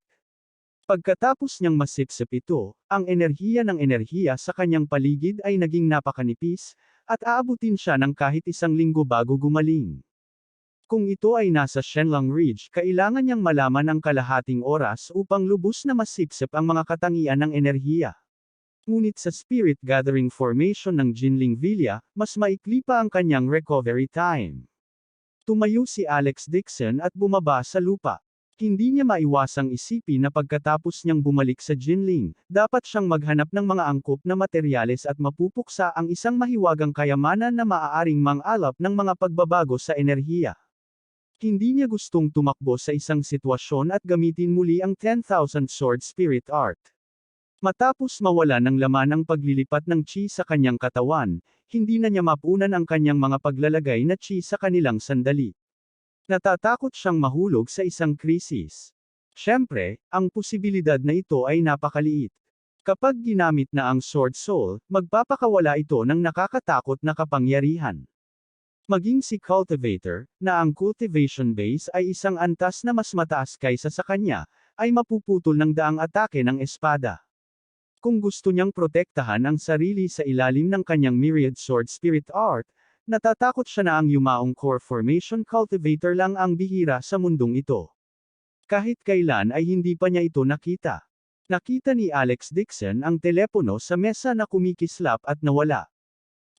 Pagkatapos niyang masipsip ito, ang enerhiya ng enerhiya sa kanyang paligid ay naging napakanipis, at aabutin siya ng kahit 1 linggo bago gumaling. Kung ito ay nasa Shenlang Ridge, kailangan niyang malaman ang kalahating oras upang lubos na masipsip ang mga katangian ng enerhiya. Ngunit sa Spirit Gathering Formation ng Jinling Villa, mas maikli pa ang kanyang recovery time. Tumayo si Alex Dixon at bumaba sa lupa. Hindi niya maiwasang isipin na pagkatapos niyang bumalik sa Jinling, dapat siyang maghanap ng mga angkop na materyales at mapupuksa ang isang mahiwagang kayamanan na maaaring mang-alap ng mga pagbabago sa enerhiya. Hindi niya gustong tumakbo sa isang sitwasyon at gamitin muli ang 10,000 Sword Spirit Art. Matapos mawala ng laman ang paglilipat ng chi sa kanyang katawan, hindi na niya mapunan ang kanyang mga paglalagay na chi sa kanilang sandali. Natatakot siyang mahulog sa isang krisis. Siyempre, ang posibilidad na ito ay napakaliit. Kapag ginamit na ang Sword Soul, magpapakawala ito ng nakakatakot na kapangyarihan. Maging si Cultivator, na ang cultivation base ay isang antas na mas mataas kaysa sa kanya, ay mapuputol ng daang atake ng espada. Kung gusto niyang protektahan ang sarili sa ilalim ng kanyang Myriad Sword Spirit Art, natatakot siya na ang yumaong Core Formation Cultivator lang ang bihira sa mundong ito. Kahit kailan ay hindi pa niya ito nakita. Nakita ni Alex Dixon ang telepono sa mesa na kumikislap at nawala.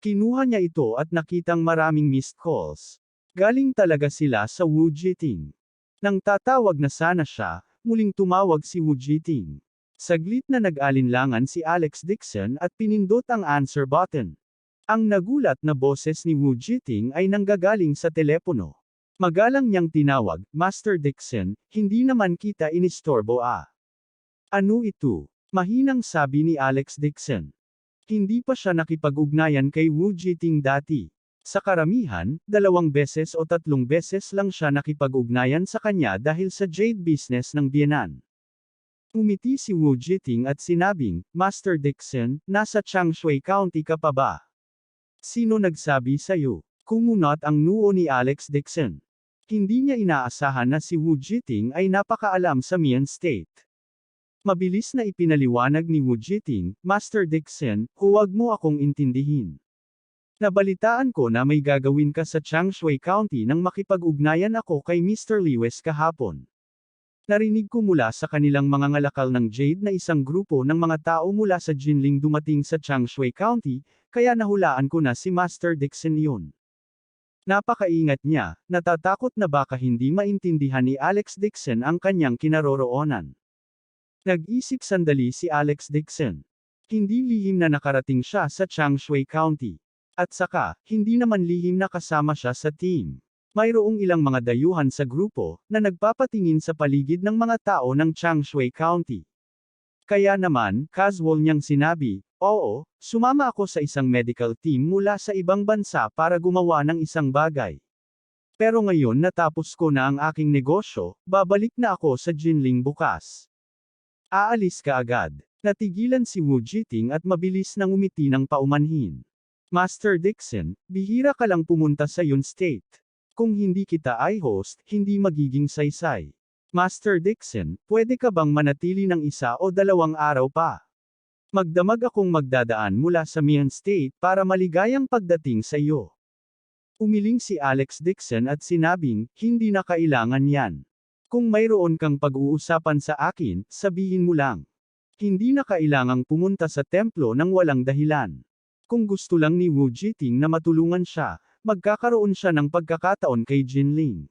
Kinuha niya ito at nakitang maraming missed calls. Galing talaga sila sa Wu Jiting. Nang tatawag na sana siya, muling tumawag si Wu Jiting. Saglit na nag-alinlangan si Alex Dixon at pinindot ang answer button. Ang nagulat na boses ni Wu Jiting ay nanggagaling sa telepono. Magalang niyang tinawag, "Master Dixon, hindi naman kita inistorbo ah." "Ano ito?" mahinang sabi ni Alex Dixon. Hindi pa siya nakipag-ugnayan kay Wu Jiting dati. Sa karamihan, 2 beses o 3 beses lang siya nakipag-ugnayan sa kanya dahil sa jade business ng biyenan. Umiti si Wu Jiting at sinabing, "Master Dixon, nasa Changshui County ka pa ba?" Sino nagsabi sa'yo? Kumunot ang noo ni Alex Dixon. Hindi niya inaasahan na si Wu Jiting ay napakaalam sa Mian State. Mabilis na ipinaliwanag ni Wu Jiting, Master Dixon, huwag mo akong intindihin. Nabalitaan ko na may gagawin ka sa Changshui County nang makipag-ugnayan ako kay Mr. Lewis kahapon. Narinig ko mula sa kanilang mga ngalakal ng Jade na isang grupo ng mga tao mula sa Jinling dumating sa Changshui County, kaya nahulaan ko na si Master Dixon yun. Napakaingat niya, natatakot na baka hindi maintindihan ni Alex Dixon ang kanyang kinaroroonan. Nag-isip sandali si Alex Dixon. Hindi lihim na nakarating siya sa Changshui County. At saka, hindi naman lihim na kasama siya sa team. Mayroong ilang mga dayuhan sa grupo, na nagpapatingin sa paligid ng mga tao ng Changshui County. Kaya naman, casual niyang sinabi, oo, sumama ako sa isang medical team mula sa ibang bansa para gumawa ng isang bagay. Pero ngayon natapos ko na ang aking negosyo, babalik na ako sa Jinling bukas. Aalis ka agad. Natigilan si Wu Jiting at mabilis nang umiti ng paumanhin. Master Dixon, bihira ka lang pumunta sa yun state. Kung hindi kita ay host, hindi magiging saysay. Master Dixon, pwede ka bang manatili ng 1 o 2 araw pa? Magdamag akong magdadaan mula sa Mian State para maligayang pagdating sa iyo. Umiling si Alex Dixon at sinabing, hindi na kailangan yan. Kung mayroon kang pag-uusapan sa akin, sabihin mo lang. Hindi na kailangang pumunta sa templo ng walang dahilan. Kung gusto lang ni Wu Jiting na matulungan siya, magkakaroon siya ng pagkakataon kay Jinling.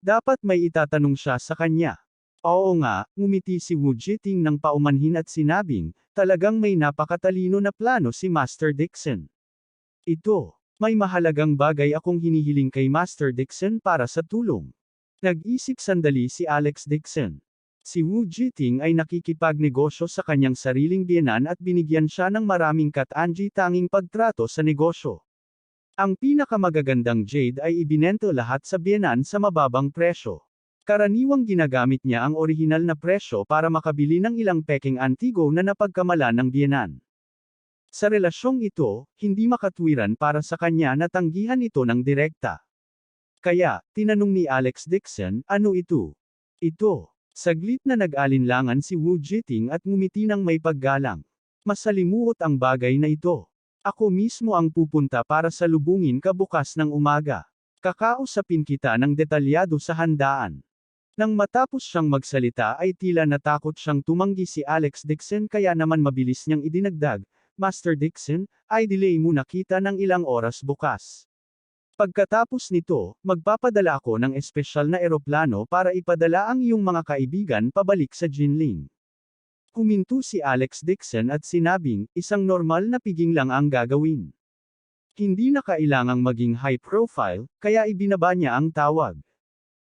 Dapat may itatanong siya sa kanya. Oo nga, ngumiti si Wu Jiting ng paumanhin at sinabing, talagang may napakatalino na plano si Master Dixon. Ito, may mahalagang bagay akong hinihiling kay Master Dixon para sa tulong. Nag-isip sandali si Alex Dixon. Si Wu Jiting ay nakikipagnegosyo sa kanyang sariling biyenan at binigyan siya ng maraming katangi-tanging pagtrato sa negosyo. Ang pinakamagagandang jade ay ibinento lahat sa biyenan sa mababang presyo. Karaniwang ginagamit niya ang orihinal na presyo para makabili ng ilang peking antigo na napagkamalan ng biyenan. Sa relasyong ito, hindi makatwiran para sa kanya na tanggihan ito ng direkta. Kaya, tinanong ni Alex Dixon, ano ito? Ito. Saglit na nag-alinlangan si Wu Jiting at ngumiti ng may paggalang. Masalimuot ang bagay na ito. Ako mismo ang pupunta para salubungin ka bukas ng umaga. Kakausapin kita ng detalyado sa handaan. Nang matapos siyang magsalita ay tila natakot siyang tumanggi si Alex Dixon kaya naman mabilis niyang idinagdag, Master Dixon, ay delay muna kita ng ilang oras bukas. Pagkatapos nito, magpapadala ako ng espesyal na eroplano para ipadala ang iyong mga kaibigan pabalik sa Jinling. Huminto si Alex Dixon at sinabing, isang normal na piging lang ang gagawin. Hindi na kailangang maging high profile, kaya ibinaba niya ang tawag.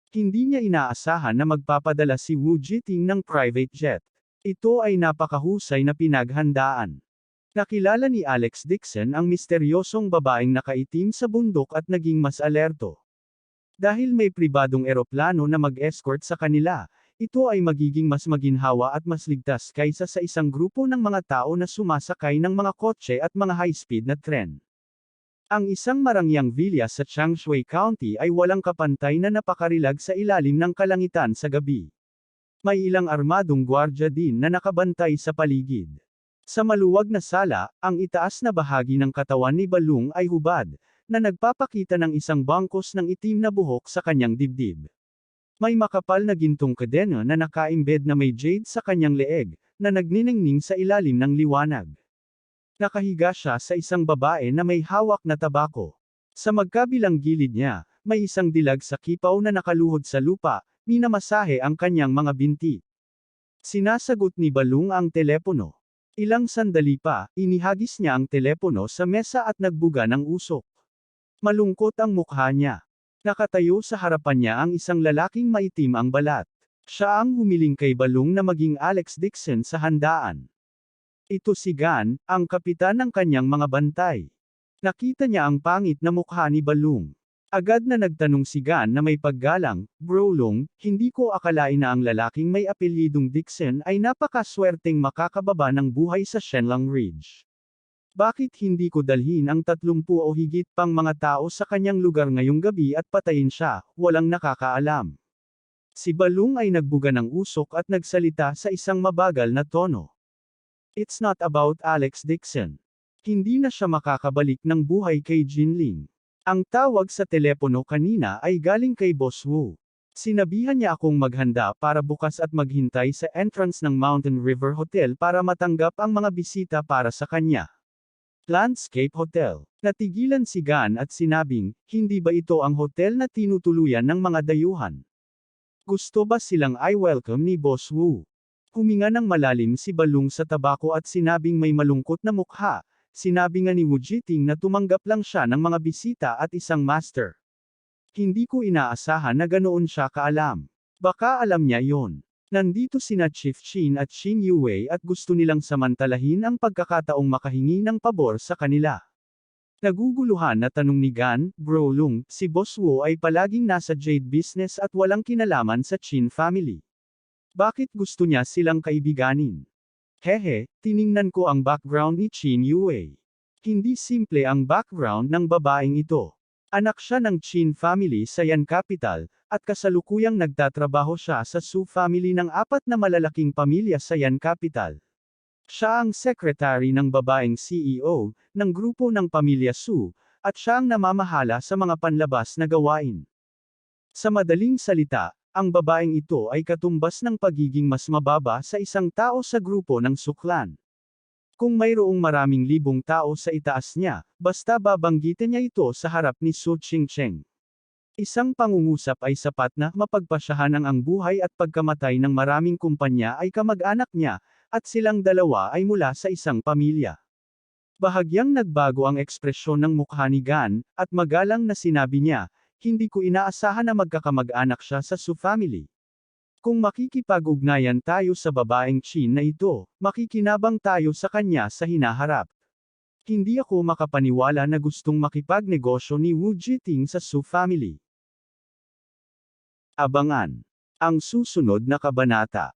Hindi niya inaasahan na magpapadala si Wu Jiting ng private jet. Ito ay napakahusay na pinaghandaan. Nakilala ni Alex Dixon ang misteryosong babaeng nakaitim sa bundok at naging mas alerto. Dahil may pribadong eroplano na mag-escort sa kanila, ito ay magiging mas maginhawa at mas ligtas kaysa sa isang grupo ng mga tao na sumasakay ng mga kotse at mga high-speed na tren. Ang isang marangyang villa sa Changshui County ay walang kapantay na napakarilag sa ilalim ng kalangitan sa gabi. May ilang armadong gwardya din na nakabantay sa paligid. Sa maluwag na sala, ang itaas na bahagi ng katawan ni Balung ay hubad, na nagpapakita ng isang bangkos ng itim na buhok sa kanyang dibdib. May makapal na gintong kadena na naka-embed na may jade sa kanyang leeg, na nagniningning sa ilalim ng liwanag. Nakahiga siya sa isang babae na may hawak na tabako. Sa magkabilang gilid niya, may isang dilag sa kipaw na nakaluhod sa lupa, minamasahe ang kanyang mga binti. Sinasagot ni Balung ang telepono. Ilang sandali pa, inihagis niya ang telepono sa mesa at nagbuga ng usok. Malungkot ang mukha niya. Nakatayo sa harapan niya ang isang lalaking maitim ang balat. Siya ang humiling kay Balung na maging Alex Dixon sa handaan. Ito si Gan, ang kapitan ng kanyang mga bantay. Nakita niya ang pangit na mukha ni Balung. Agad na nagtanong si Gan na may paggalang, Bro Long, hindi ko akalain na ang lalaking may apelyidong Dixon ay napakaswerteng makakababa ng buhay sa Shenlang Ridge. Bakit hindi ko dalhin ang 30 o higit pang mga tao sa kanyang lugar ngayong gabi at patayin siya, walang nakakaalam. Si Balung ay nagbuga ng usok at nagsalita sa isang mabagal na tono. It's not about Alex Dixon. Hindi na siya makakabalik ng buhay kay Jinling. Ang tawag sa telepono kanina ay galing kay Boss Wu. Sinabihan niya akong maghanda para bukas at maghintay sa entrance ng Mountain River Hotel para matanggap ang mga bisita para sa kanya. Landscape Hotel. Natigilan si Gan at sinabing, hindi ba ito ang hotel na tinutuluyan ng mga dayuhan? Gusto ba silang I welcome ni Boss Wu? Huminga ng malalim si Balung sa tabako at sinabing may malungkot na mukha. Sinabi nga ni Wu Jiting na tumanggap lang siya ng mga bisita at isang master. Hindi ko inaasahan na ganoon siya kaalam. Baka alam niya yon. Nandito sina Chief Chin at Xin Yue at gusto nilang samantalahin ang pagkakataong makahingi ng pabor sa kanila. Naguguluhan na tanong ni Gan, Bro Lung, si Boss Wu ay palaging nasa jade business at walang kinalaman sa Chin family. Bakit gusto niya silang kaibiganin? Hehe, tiningnan ko ang background ni Chin Yue. Hindi simple ang background ng babaeng ito. Anak siya ng Chin family sa Yan Capital, at kasalukuyang nagtatrabaho siya sa Su family ng 4 na malalaking pamilya sa Yan Capital. Siya ang secretary ng babaeng CEO, ng grupo ng pamilya Su, at siya ang namamahala sa mga panlabas na gawain. Sa madaling salita, ang babaeng ito ay katumbas ng pagiging mas mababa sa isang tao sa grupo ng Suklan. Kung mayroong maraming libong tao sa itaas niya, basta babanggitin niya ito sa harap ni Su Chingcheng. Isang pangungusap ay sapat na mapagpasyahan ang buhay at pagkamatay ng maraming kumpanya ay kamag-anak niya, at silang dalawa ay mula sa isang pamilya. Bahagyang nagbago ang ekspresyon ng mukha ni Gan, at magalang na sinabi niya, hindi ko inaasahan na magkakamag-anak siya sa Su family. Kung makikipag-ugnayan tayo sa babaeng Chin na ito, makikinabang tayo sa kanya sa hinaharap. Hindi ako makapaniwala na gustong makipagnegosyo ni Wu Jiting sa Su family. Abangan ang susunod na kabanata.